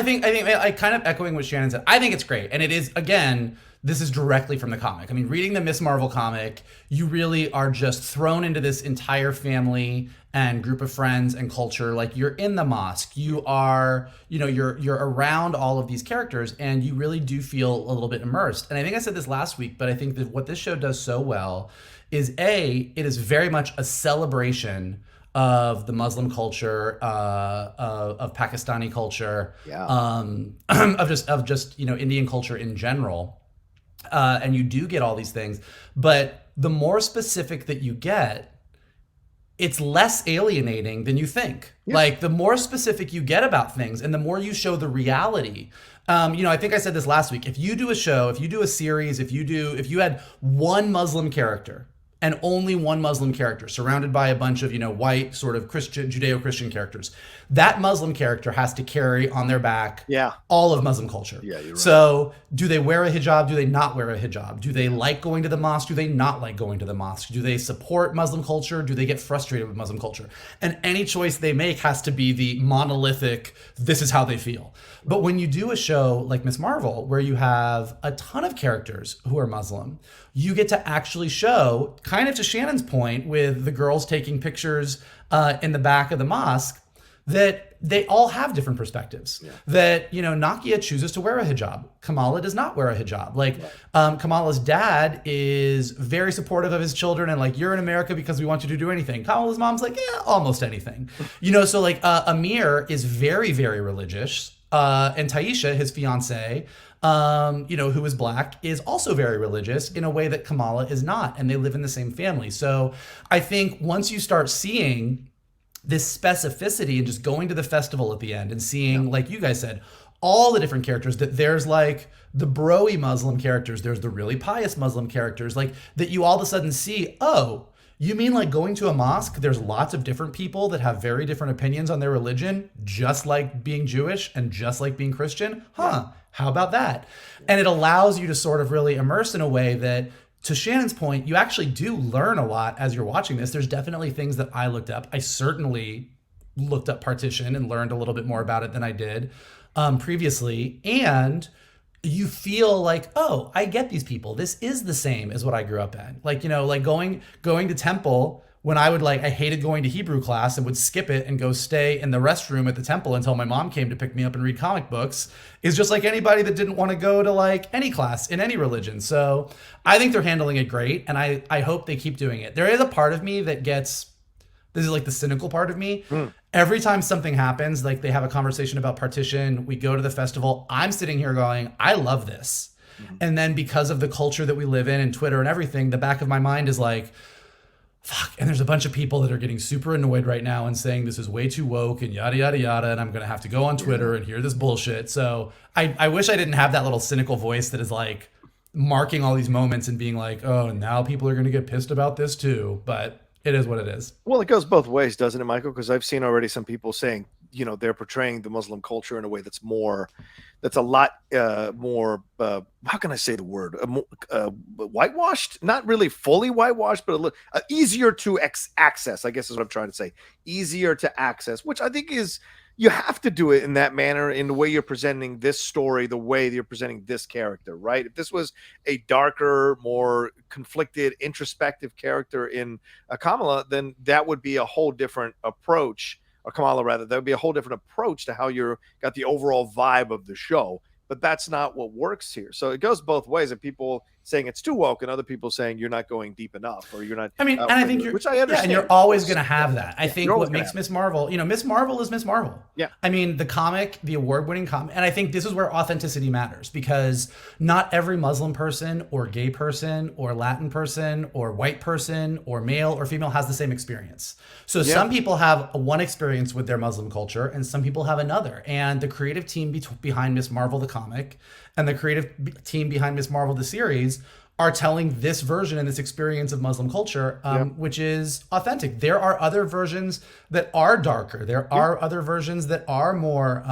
think kind of echoing what Shannon said, I think it's great. And it is, again, this is directly from the comic. I mean, reading the Miss Marvel comic, you really are just thrown into this entire family and group of friends and culture. Like, you're in the mosque, you are, you're around all of these characters, and you really do feel a little bit immersed. And I think I said this last week, but I think that what this show does so well is it is very much a celebration of the Muslim culture, of Pakistani culture, of just Indian culture in general, and you do get all these things. But the more specific that you get, it's less alienating than you think. Yeah. Like, the more specific you get about things, and the more you show the reality. I think I said this last week. If you do a show, if you do a series, if you had one Muslim character, and only one Muslim character surrounded by a bunch of, white sort of Christian, Judeo-Christian characters. That Muslim character has to carry on their back all of Muslim culture. Yeah, you're right. So do they wear a hijab? Do they not wear a hijab? Do they like going to the mosque? Do they not like going to the mosque? Do they support Muslim culture? Do they get frustrated with Muslim culture? And any choice they make has to be the monolithic, this is how they feel. But when you do a show like Ms. Marvel, where you have a ton of characters who are Muslim, you get to actually show, kind of to Shannon's point with the girls taking pictures in the back of the mosque, that they all have different perspectives. Yeah. That, Nakia chooses to wear a hijab. Kamala does not wear a hijab. Kamala's dad is very supportive of his children and like, you're in America because we want you to do anything. Kamala's mom's like, yeah, almost anything. So Amir is very, very religious. And Taisha, his fiance, who is black, is also very religious in a way that Kamala is not, and they live in the same family. So I think once you start seeing this specificity and just going to the festival at the end and seeing, like you guys said, all the different characters, that there's like the bro-y Muslim characters, there's the really pious Muslim characters, like that you all of a sudden see, oh, you mean like going to a mosque, there's lots of different people that have very different opinions on their religion, just like being Jewish and just like being Christian? How about that? And it allows you to sort of really immerse in a way that, to Shannon's point, you actually do learn a lot as you're watching this. There's definitely things that I looked up. I certainly looked up Partition and learned a little bit more about it than I did previously. And you feel like, oh, I get these people. This is the same as what I grew up in. Like, going to temple when I hated going to Hebrew class and would skip it and go stay in the restroom at the temple until my mom came to pick me up and read comic books, is just like anybody that didn't want to go to like any class in any religion. So I think they're handling it great, and I hope they keep doing it. There is a part of me that gets, this is like the cynical part of me. Every time something happens, like they have a conversation about Partition, we go to the festival, I'm sitting here going, I love this. And then because of the culture that we live in and Twitter and everything, the back of my mind is like, fuck, and there's a bunch of people that are getting super annoyed right now and saying this is way too woke and yada, yada, yada, and I'm going to have to go on Twitter and hear this bullshit. So I wish I didn't have that little cynical voice that is like marking all these moments and being like, oh, now people are going to get pissed about this too. But it is what it is. Well, it goes both ways, doesn't it, Michael? Because I've seen already some people saying, they're portraying the Muslim culture in a way that's a lot more, how can I say the word? Whitewashed? Not really fully whitewashed, but a little easier to access, I guess is what I'm trying to say. Easier to access, which I think is, you have to do it in that manner, in the way you're presenting this story, the way that you're presenting this character, right? If this was a darker, more conflicted, introspective character in Kamala, then that would be a whole different approach. Or Kamala, rather, that would be a whole different approach to how you got the overall vibe of the show. But that's not what works here. So it goes both ways. And people saying it's too woke, and other people saying you're not going deep enough, or you're not. I mean, and I think which I understand. Yeah, and you're always going to have that. I think what makes Ms. Marvel, Ms. Marvel is Ms. Marvel. Yeah. I mean, the comic, the award-winning comic, and I think this is where authenticity matters, because not every Muslim person or gay person or Latin person or white person or male or female has the same experience. So some people have one experience with their Muslim culture, and some people have another. And the creative team behind Ms. Marvel, the comic, and the creative team behind Ms. Marvel, the series, are telling this version and this experience of Muslim culture, which is authentic. There are other versions that are darker. There are other versions that are more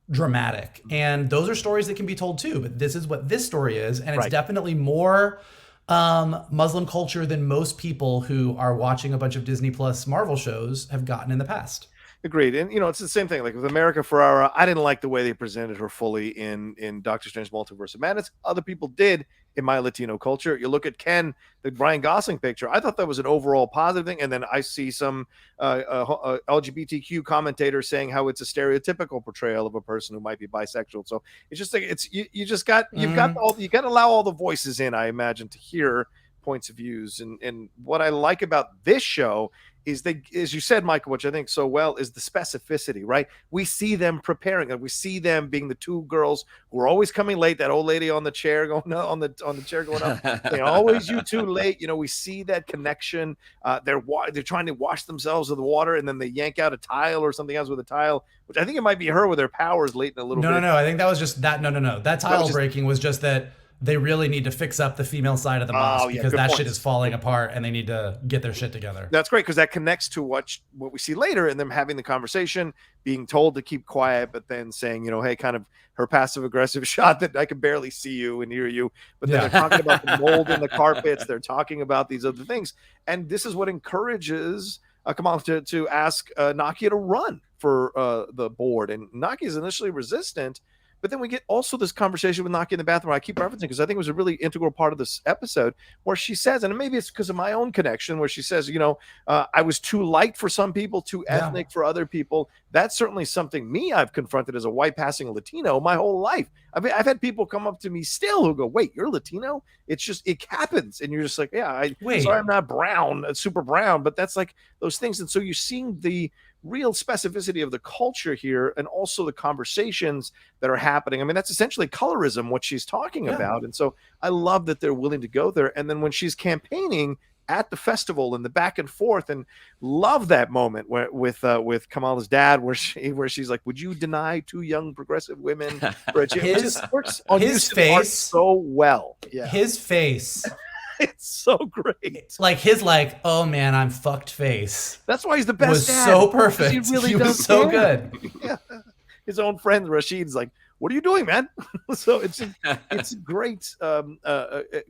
dramatic. And those are stories that can be told too. But this is what this story is. And it's definitely more Muslim culture than most people who are watching a bunch of Disney Plus Marvel shows have gotten in the past. Agreed. And, it's the same thing. Like with America Ferrera, I didn't like the way they presented her fully in Doctor Strange Multiverse of Madness. Other people did in my Latino culture. You look at Ken, the Ryan Gosling picture, I thought that was an overall positive thing. And then I see some LGBTQ commentators saying how it's a stereotypical portrayal of a person who might be bisexual. So it's just like, you've got to allow all the voices in, I imagine, to hear points of views. And what I like about this show is as you said, Michael, which I think so well, is the specificity, right? We see them preparing, and we see them being the two girls who are always coming late. That old lady on the chair going up, on the chair going up. Always you two late. We see that connection. They're trying to wash themselves with the water, and then they yank out a tile or something else with a tile, which I think it might be her with her powers late in a little bit. No. I think that was just that. No. That tile breaking was just that they really need to fix up the female side of the mosque because that points. shit is falling apart and they need to get their shit together. That's great because that connects to what we see later and them having the conversation, being told to keep quiet, but then saying, hey, kind of her passive aggressive shot that I can barely see you and hear you. But then they're talking about the mold in the carpets. They're talking about these other things. And this is what encourages Kamala to ask Nakia to run for the board. And Nakia is initially resistant. But then we get also this conversation with Nakia in the bathroom. I keep referencing because I think it was a really integral part of this episode where she says, and maybe it's because of my own connection, where she says, I was too light for some people, too ethnic for other people. That's certainly something I've confronted as a white passing Latino my whole life. I mean, I've had people come up to me still who go, wait, you're Latino? It's just, it happens. And you're just like, yeah, sorry, I'm not brown, super brown, but that's like those things. And so you're seeing the real specificity of the culture here and also the conversations that are happening. I mean, that's essentially colorism, what she's talking about. And so I love that they're willing to go there. And then when she's campaigning at the festival and the back and forth, and love that moment with Kamala's dad, where she's like, would you deny 2 young progressive women for a chance? His face so well. Yeah. His face. It's so great. Like his oh man, I'm fucked face. That's why he's the best. Was dad. So perfect. He really was so good. Yeah. His own friend Rashid's like, what are you doing, man? So it's a great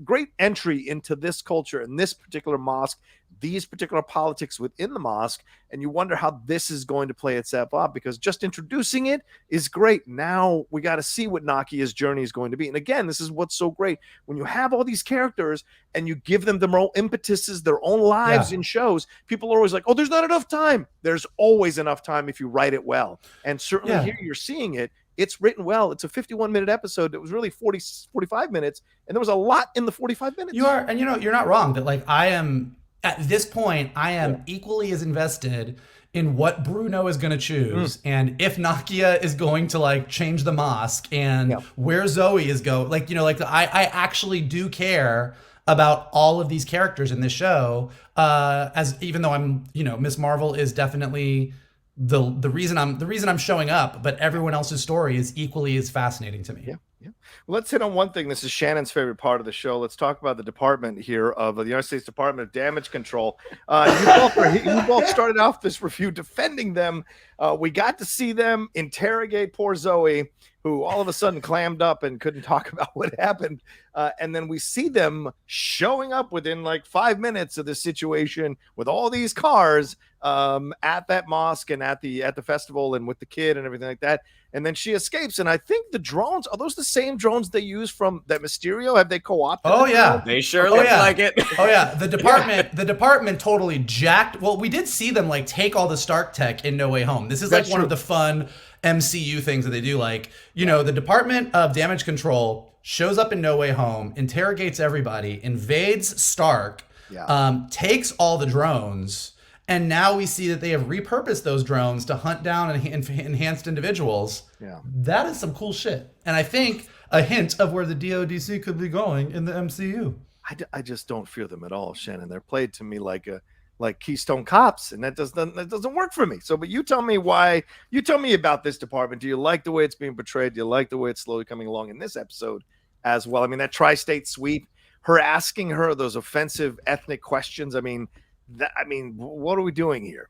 great entry into this culture and this particular mosque, these particular politics within the mosque, and you wonder how this is going to play itself up, because just introducing it is great. Now we got to see what Nakia's journey is going to be. And again, this is what's so great when you have all these characters and you give them their own impetuses, their own lives in shows. People are always like, oh, there's not enough time. There's always enough time if you write it well. And certainly here you're seeing it. It's written well. It's a 51-minute episode that was really 45 minutes, and there was a lot in the 45 minutes. You are, and you're not wrong that I am at this point, I am equally as invested in what Bruno is going to choose, and if Nakia is going to change the mosque, and where Zoe is going. I actually do care about all of these characters in this show. As even though I'm, Miss Marvel is definitely the reason I'm showing up, but everyone else's story is equally as fascinating to me. Yeah. Well, let's hit on one thing. This is Shannon's favorite part of the show. Let's talk about the department here of the United States Department of Damage Control. You both started off this review defending them. We got to see them interrogate poor Zoe, who all of a sudden clammed up and couldn't talk about what happened. And then we see them showing up within 5 minutes of this situation with all these cars at that mosque and at the festival and with the kid and everything like that. And then she escapes. And I think the drones, are those the same drones they use from that Mysterio? Have they co-opted? Oh, yeah. They sure look like it. Oh, yeah. The department totally jacked. Well, we did see them take all the Stark tech in No Way Home. This is one of the fun MCU things that they do. The Department of Damage Control shows up in No Way Home, interrogates everybody, invades Stark, takes all the drones, and now we see that they have repurposed those drones to hunt down enhanced individuals. Yeah. That is some cool shit. And I think a hint of where the DODC could be going in the MCU. I just don't fear them at all, Shannon. They're played to me like Keystone Cops, and that doesn't work for me. So, but you tell me why. You tell me about this department. Do you like the way it's being portrayed? Do you like the way it's slowly coming along in this episode as well? I mean, that tri-state sweep, her asking her those offensive ethnic questions. I mean, what are we doing here?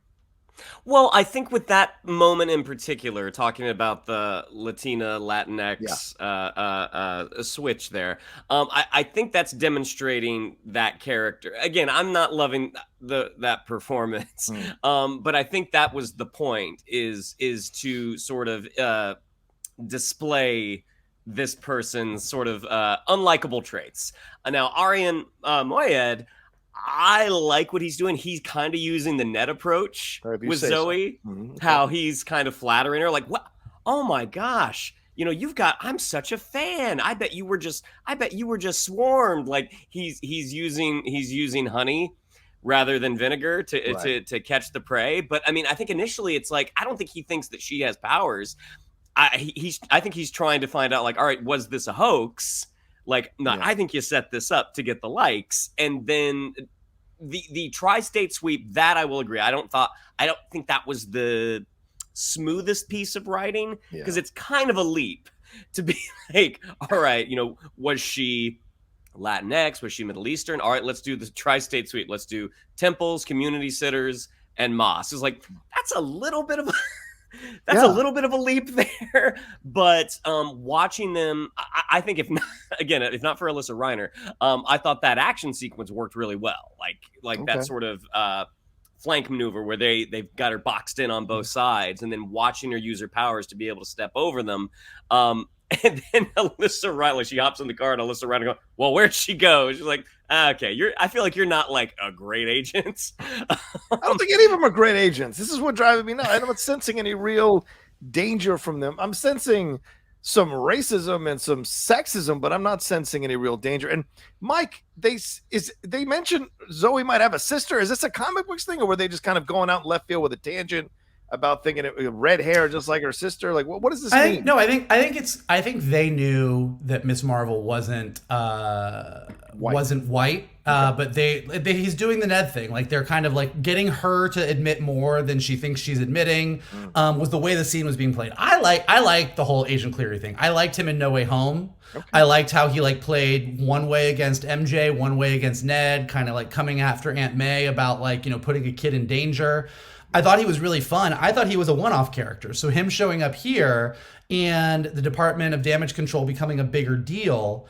Well, I think with that moment in particular, talking about the Latina Latinx switch there, I think that's demonstrating that character. Again, I'm not loving that performance, but I think that was the point: is to sort of display this person's sort of unlikable traits. Now, Arian Moayed, I like what he's doing. He's kind of using the net approach with Zoe, how he's kind of flattering her. Like, what? Oh my gosh. I'm such a fan. I bet you were just swarmed. Like he's using honey rather than vinegar to catch the prey. But I mean, I think initially it's I don't think he thinks that she has powers. I think he's trying to find out all right, was this a hoax? I think you set this up to get the likes. And then the tri-state sweep, that I will agree. I don't think that was the smoothest piece of writing, because it's kind of a leap. to be like, all right, was she Latinx? Was she Middle Eastern? All right, let's do the tri-state suite. Let's do temples, community sitters, and mosques. It's like, that's a little bit of a little bit of a leap there. But watching them, I think if not for Alysia Reiner, I thought that action sequence worked really well. Like that sort of flank maneuver where they've got her boxed in on both sides, and then watching her use her powers to be able to step over them. And then Alysia Reiner, she hops in the car, and Alysia Reiner goes, well, where'd she go? She's like, okay, I feel like you're not like a great agent. I don't think any of them are great agents. This is what driving me nuts. I'm not sensing any real danger from them. I'm sensing some racism and some sexism, but I'm not sensing any real danger. And Mike, they mentioned Zoe might have a sister. Is this a comic books thing, or were they just kind of going out in left field with a tangent about thinking it red hair just like her sister? Like, what does this mean? No, I think they knew that Miss Marvel wasn't white. But he's doing the Ned thing. Like, they're kind of like getting her to admit more than she thinks she's admitting. Was the way the scene was being played. I like the whole Agent Cleary thing. I liked him in No Way Home. Okay. I liked how he like played one way against MJ, one way against Ned, kind of like coming after Aunt May about like, putting a kid in danger. I thought he was really fun. I thought he was a one-off character. So him showing up here and the Department of Damage Control becoming a bigger deal,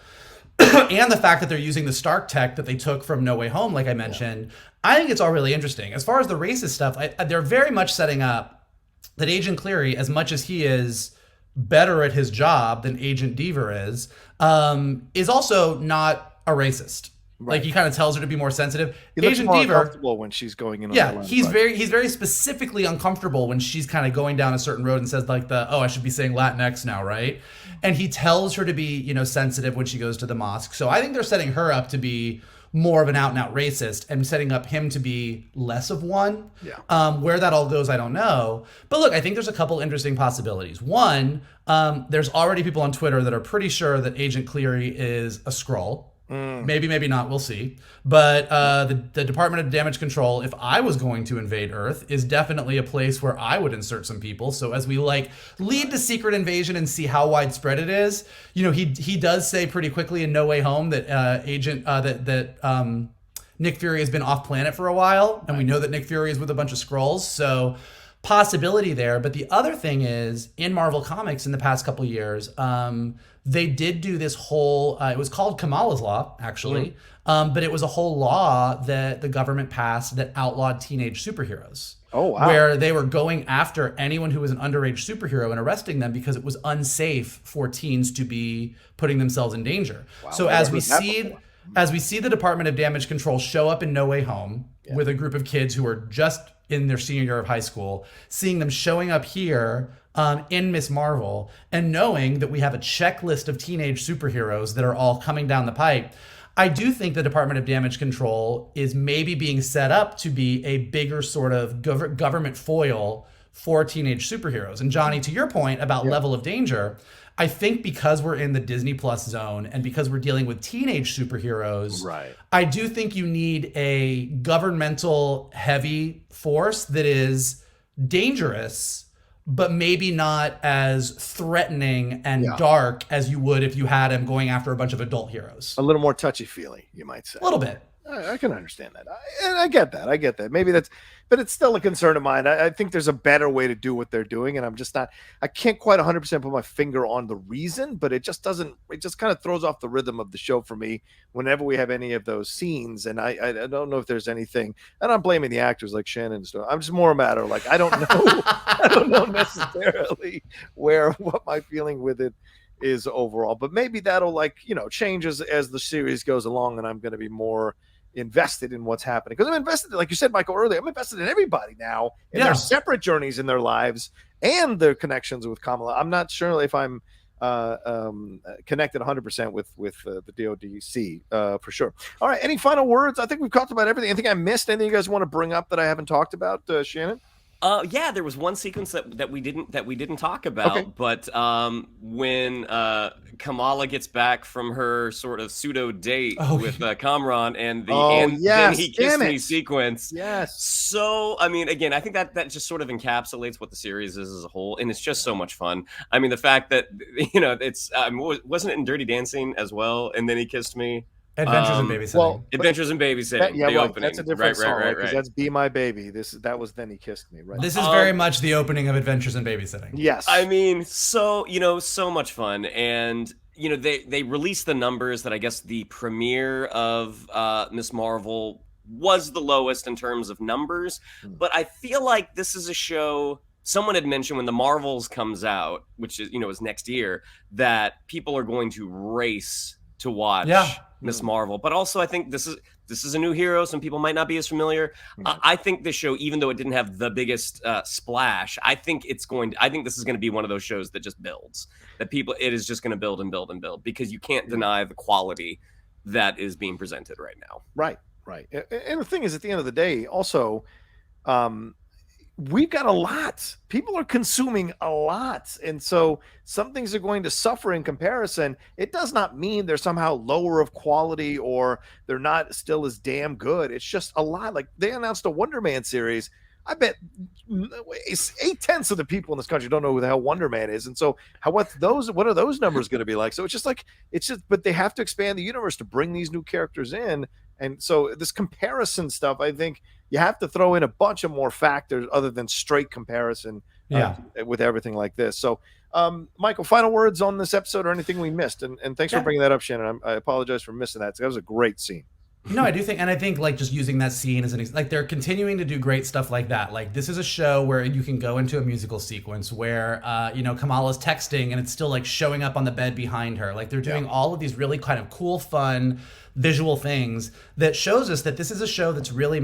and the fact that they're using the Stark tech that they took from No Way Home, like I mentioned, I think it's all really interesting. As far as the racist stuff, they're very much setting up that Agent Cleary, as much as he is better at his job than Agent Deaver is also not a racist. Right. Like, he kind of tells her to be more sensitive. He looks more uncomfortable when she's going in. Yeah, he's very specifically uncomfortable when she's kind of going down a certain road and says like I should be saying Latinx now, right? And he tells her to be sensitive when she goes to the mosque. So I think they're setting her up to be more of an out and out racist and setting up him to be less of one. Yeah. Where that all goes, I don't know. But look, I think there's a couple interesting possibilities. One, there's already people on Twitter that are pretty sure that Agent Cleary is a Skrull. Maybe not, we'll see. But the Department of Damage Control, if I was going to invade Earth, is definitely a place where I would insert some people. So as we lead to Secret Invasion and see how widespread it is, he does say pretty quickly in No Way Home that Nick Fury has been off planet for a while, and we know that Nick Fury is with a bunch of Skrulls. So possibility there. But the other thing is, in Marvel Comics in the past couple years, they did do this whole, it was called Kamala's Law, actually, but it was a whole law that the government passed that outlawed teenage superheroes. Oh, wow. Where they were going after anyone who was an underage superhero and arresting them because it was unsafe for teens to be putting themselves in danger. Wow, so as we see the Department of Damage Control show up in No Way Home with a group of kids who are just in their senior year of high school, seeing them showing up here in Miss Marvel, and knowing that we have a checklist of teenage superheroes that are all coming down the pipe, I do think the Department of Damage Control is maybe being set up to be a bigger sort of government foil for teenage superheroes. And Johnny, to your point about level of danger, I think because we're in the Disney Plus zone and because we're dealing with teenage superheroes, right, I do think you need a governmental heavy force that is dangerous, but maybe not as threatening and dark as you would if you had him going after a bunch of adult heroes. A little more touchy-feely, you might say. A little bit. I can understand that. I get that. Maybe but it's still a concern of mine. I think there's a better way to do what they're doing, and I can't quite 100% put my finger on the reason, but it just kind of throws off the rhythm of the show for me whenever we have any of those scenes. And I don't know if there's anything, and I'm blaming the actors like Shannon and stuff. I'm just more a matter of like, I don't know, I don't know necessarily what my feeling with it is overall, but maybe that'll change as the series goes along, and I'm going to be more invested in what's happening because I'm invested, like you said, Michael, earlier. I'm invested in everybody now in their separate journeys in their lives and their connections with Kamala. I'm not sure if I'm connected 100% with the DODC for sure. All right, any final words? I think we've talked about everything. Anything I missed? Anything you guys want to bring up that I haven't talked about, Shannon? Yeah, there was one sequence that we didn't talk about, Okay. but when Kamala gets back from her sort of pseudo date with Kamran and then he kissed me sequence. Yes. So I mean, again, I think that just sort of encapsulates what the series is as a whole, and it's just so much fun. I mean, the fact that it's wasn't it in Dirty Dancing as well, and then he kissed me. Adventures in Babysitting. Well, Adventures in Babysitting. The opening. That's a different song, right? Because Right. that's "Be My Baby." That was "Then He Kissed Me," right? This is very much the opening of Adventures in Babysitting. Yes. I mean, so much fun, and they released the numbers that I guess the premiere of Miss Marvel was the lowest in terms of numbers, but I feel like this is a show. Someone had mentioned when the Marvels comes out, which is next year, that people are going to race to watch Miss Marvel. But also, I think this is a new hero. Some people might not be as familiar. I think this show, even though it didn't have the biggest splash, I think this is going to be one of those shows that just builds. It is just going to build and build and build, because you can't deny the quality that is being presented right now. Right. And the thing is, at the end of the day, also, we've got a lot. People are consuming a lot. And so some things are going to suffer in comparison. It does not mean they're somehow lower of quality or they're not still as damn good. It's just a lot. Like, they announced a Wonder Man series. I bet 8/10 of the people in this country don't know who the hell Wonder Man is. And so what are those numbers going to be like? So but they have to expand the universe to bring these new characters in. And so this comparison stuff, I think you have to throw in a bunch of more factors other than straight comparison with everything like this. So, Michael, final words on this episode or anything we missed? And thanks for bringing that up, Shannon. I apologize for missing that. That was a great scene. No, I do think, and I think like just using that scene as they're continuing to do great stuff like that. Like, this is a show where you can go into a musical sequence where, Kamala's texting and it's still like showing up on the bed behind her. Like, they're doing all of these really kind of cool, fun visual things that shows us that this is a show that's really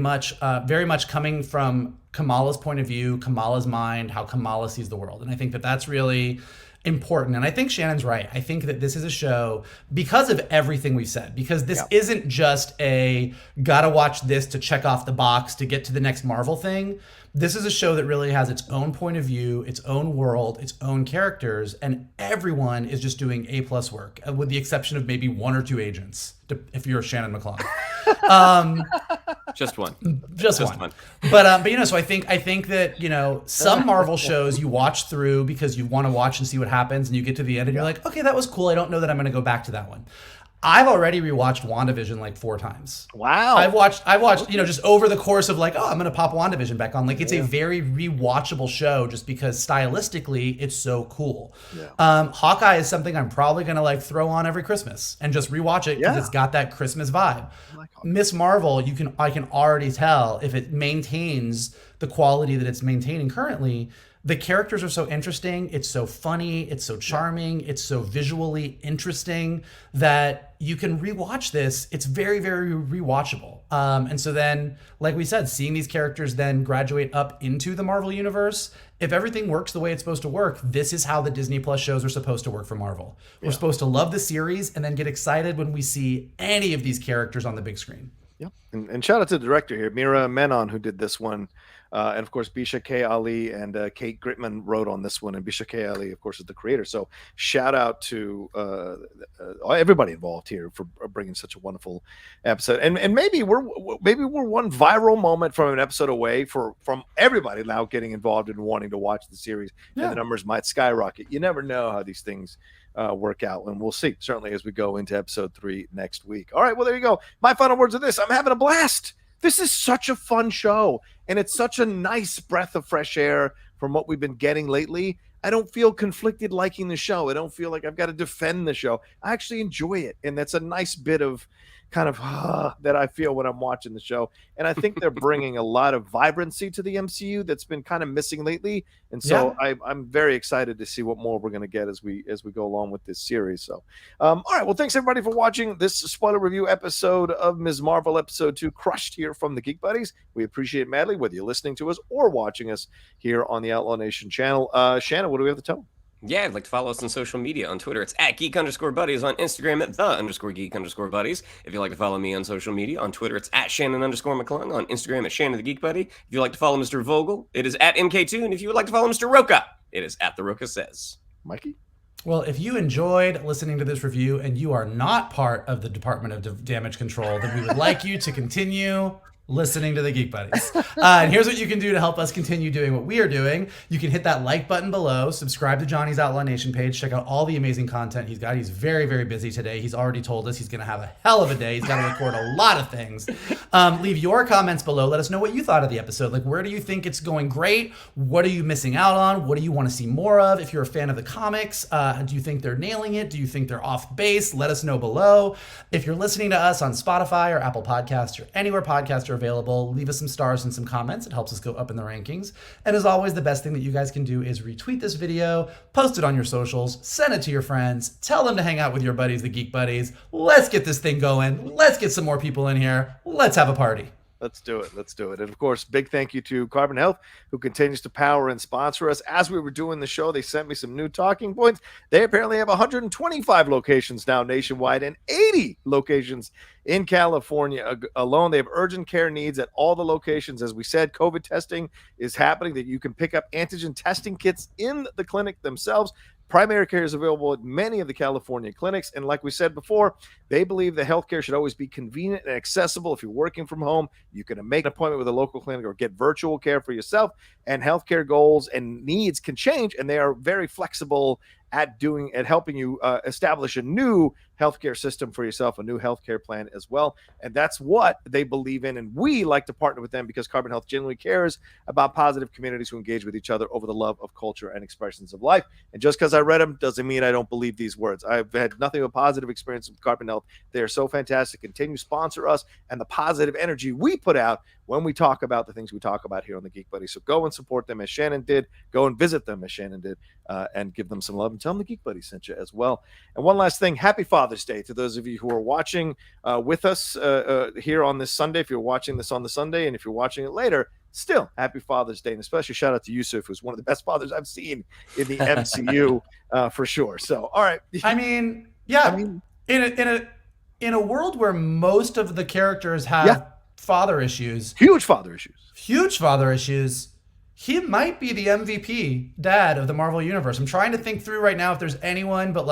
very much coming from Kamala's point of view, Kamala's mind, how Kamala sees the world. And I think that that's really important. And I think Shannon's right. I think that this is a show because of everything we've said, because this isn't just a gotta watch this to check off the box to get to the next Marvel thing. This is a show that really has its own point of view, its own world, its own characters, and everyone is just doing A+ work, with the exception of maybe one or two agents, if you're Shannon McClung. Just one. Just one. But so I think that, some Marvel shows you watch through because you want to watch and see what happens, and you get to the end and you're like, okay, that was cool. I don't know that I'm going to go back to that one. I've already rewatched WandaVision like 4 times. Wow. I've watched, just over the course of like, I'm going to pop WandaVision back on. Like, it's a very rewatchable show just because stylistically it's so cool. Yeah. Hawkeye is something I'm probably going to like throw on every Christmas and just rewatch it because it's got that Christmas vibe. Miss Marvel, I can already tell if it maintains the quality that it's maintaining currently. The characters are so interesting. It's so funny. It's so charming. It's so visually interesting that you can rewatch this. It's very, very rewatchable. And so then, like we said, seeing these characters then graduate up into the Marvel universe, if everything works the way it's supposed to work, this is how the Disney Plus shows are supposed to work for Marvel. We're supposed to love the series and then get excited when we see any of these characters on the big screen. Yep. And shout out to the director here, Mira Menon, who did this one. And of course, Bisha K. Ali and Kate Gritman wrote on this one, and Bisha K. Ali, of course, is the creator. So shout out to everybody involved here for bringing such a wonderful episode. And maybe we're one viral moment from an episode away from everybody now getting involved and wanting to watch the series, and the numbers might skyrocket. You never know how these things work out, and we'll see certainly as we go into episode 3 next week. All right, well, there you go. My final words are this: I'm having a blast. This is such a fun show, and it's such a nice breath of fresh air from what we've been getting lately. I don't feel conflicted liking the show. I don't feel like I've got to defend the show. I actually enjoy it, and that's a nice bit of kind of that I feel when I'm watching the show. And I think they're bringing a lot of vibrancy to the MCU that's been kind of missing lately. And so I'm very excited to see what more we're going to get as we go along with this series. So, all right. Well, thanks everybody for watching this spoiler review episode of Ms. Marvel episode 2, crushed here from the Geek Buddies. We appreciate it madly, whether you're listening to us or watching us here on the Outlaw Nation channel. Shannon, what do we have to tell them? Yeah, I'd like to follow us on social media. On Twitter, it's at geek_buddies. On Instagram, at _geek_buddies. If you'd like to follow me on social media, on Twitter, it's at Shannon_McClung. On Instagram, at Shannon the Geek Buddy. If you'd like to follow Mr. Vogel, it is at MK2. And if you would like to follow Mr. Roca, it is at The Roca Says. Mikey? Well, if you enjoyed listening to this review and you are not part of the Department of Damage Control, then we would like you to continue listening to the Geek Buddies. And here's what you can do to help us continue doing what we are doing. You can hit that like button below, subscribe to Johnny's Outlaw Nation page, check out all the amazing content he's got. He's very, very busy today. He's already told us he's going to have a hell of a day. He's got to record a lot of things. Leave your comments below. Let us know what you thought of the episode. Like, where do you think it's going great? What are you missing out on? What do you want to see more of? If you're a fan of the comics, do you think they're nailing it? Do you think they're off base? Let us know below. If you're listening to us on Spotify or Apple Podcasts or anywhere podcasts are available, leave us some stars and some comments. It helps us go up in the rankings. And as always, the best thing that you guys can do is retweet this video, post it on your socials, send it to your friends, tell them to hang out with your buddies, the Geek Buddies. Let's get this thing going. Let's get some more people in here. Let's have a party. Let's do it. Let's do it. And of course, big thank you to Carbon Health, who continues to power and sponsor us. As we were doing the show, they sent me some new talking points. They apparently have 125 locations now nationwide and 80 locations in California alone. They have urgent care needs at all the locations. As we said, COVID testing is happening, that you can pick up antigen testing kits in the clinic themselves. Primary care is available at many of the California clinics. And like we said before, they believe that healthcare should always be convenient and accessible. If you're working from home, you can make an appointment with a local clinic or get virtual care for yourself. And healthcare goals and needs can change, and they are very flexible at helping you establish a new healthcare system for yourself, a new healthcare plan as well. And that's what they believe in. And we like to partner with them because Carbon Health genuinely cares about positive communities who engage with each other over the love of culture and expressions of life. And just because I read them doesn't mean I don't believe these words. I've had nothing but positive experience with Carbon Health. They are so fantastic. Continue to sponsor us and the positive energy we put out when we talk about the things we talk about here on the Geek Buddy. So go and support them as Shannon did. Go and visit them as Shannon did, and give them some love, and tell them the Geek Buddy sent you as well. And one last thing, happy Father's Day to those of you who are watching with us here on this Sunday. If you're watching this on the Sunday, and if you're watching it later, still happy Father's Day, and especially shout out to Yusuf, who's one of the best fathers I've seen in the MCU for sure. So, all right. I mean, yeah. In a world where most of the characters have father issues, huge father issues, he might be the MVP dad of the Marvel Universe. I'm trying to think through right now if there's anyone, but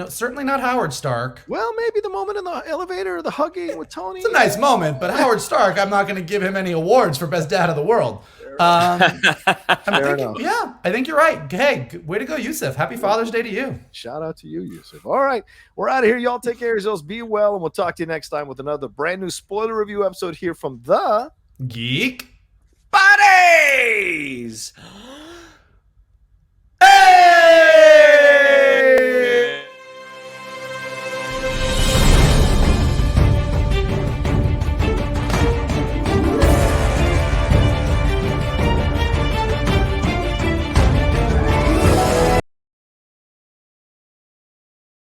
certainly not Howard Stark. Well, maybe the moment in the elevator, the hugging with Tony. It's a nice moment, but Howard Stark, I'm not going to give him any awards for best dad of the world. I think you're right. Hey, way to go, Yusuf. Happy Father's Day to you. Shout out to you, Yusuf. All right, we're out of here. Y'all take care of yourselves. Be well, and we'll talk to you next time with another brand new spoiler review episode here from the Geek Buddies.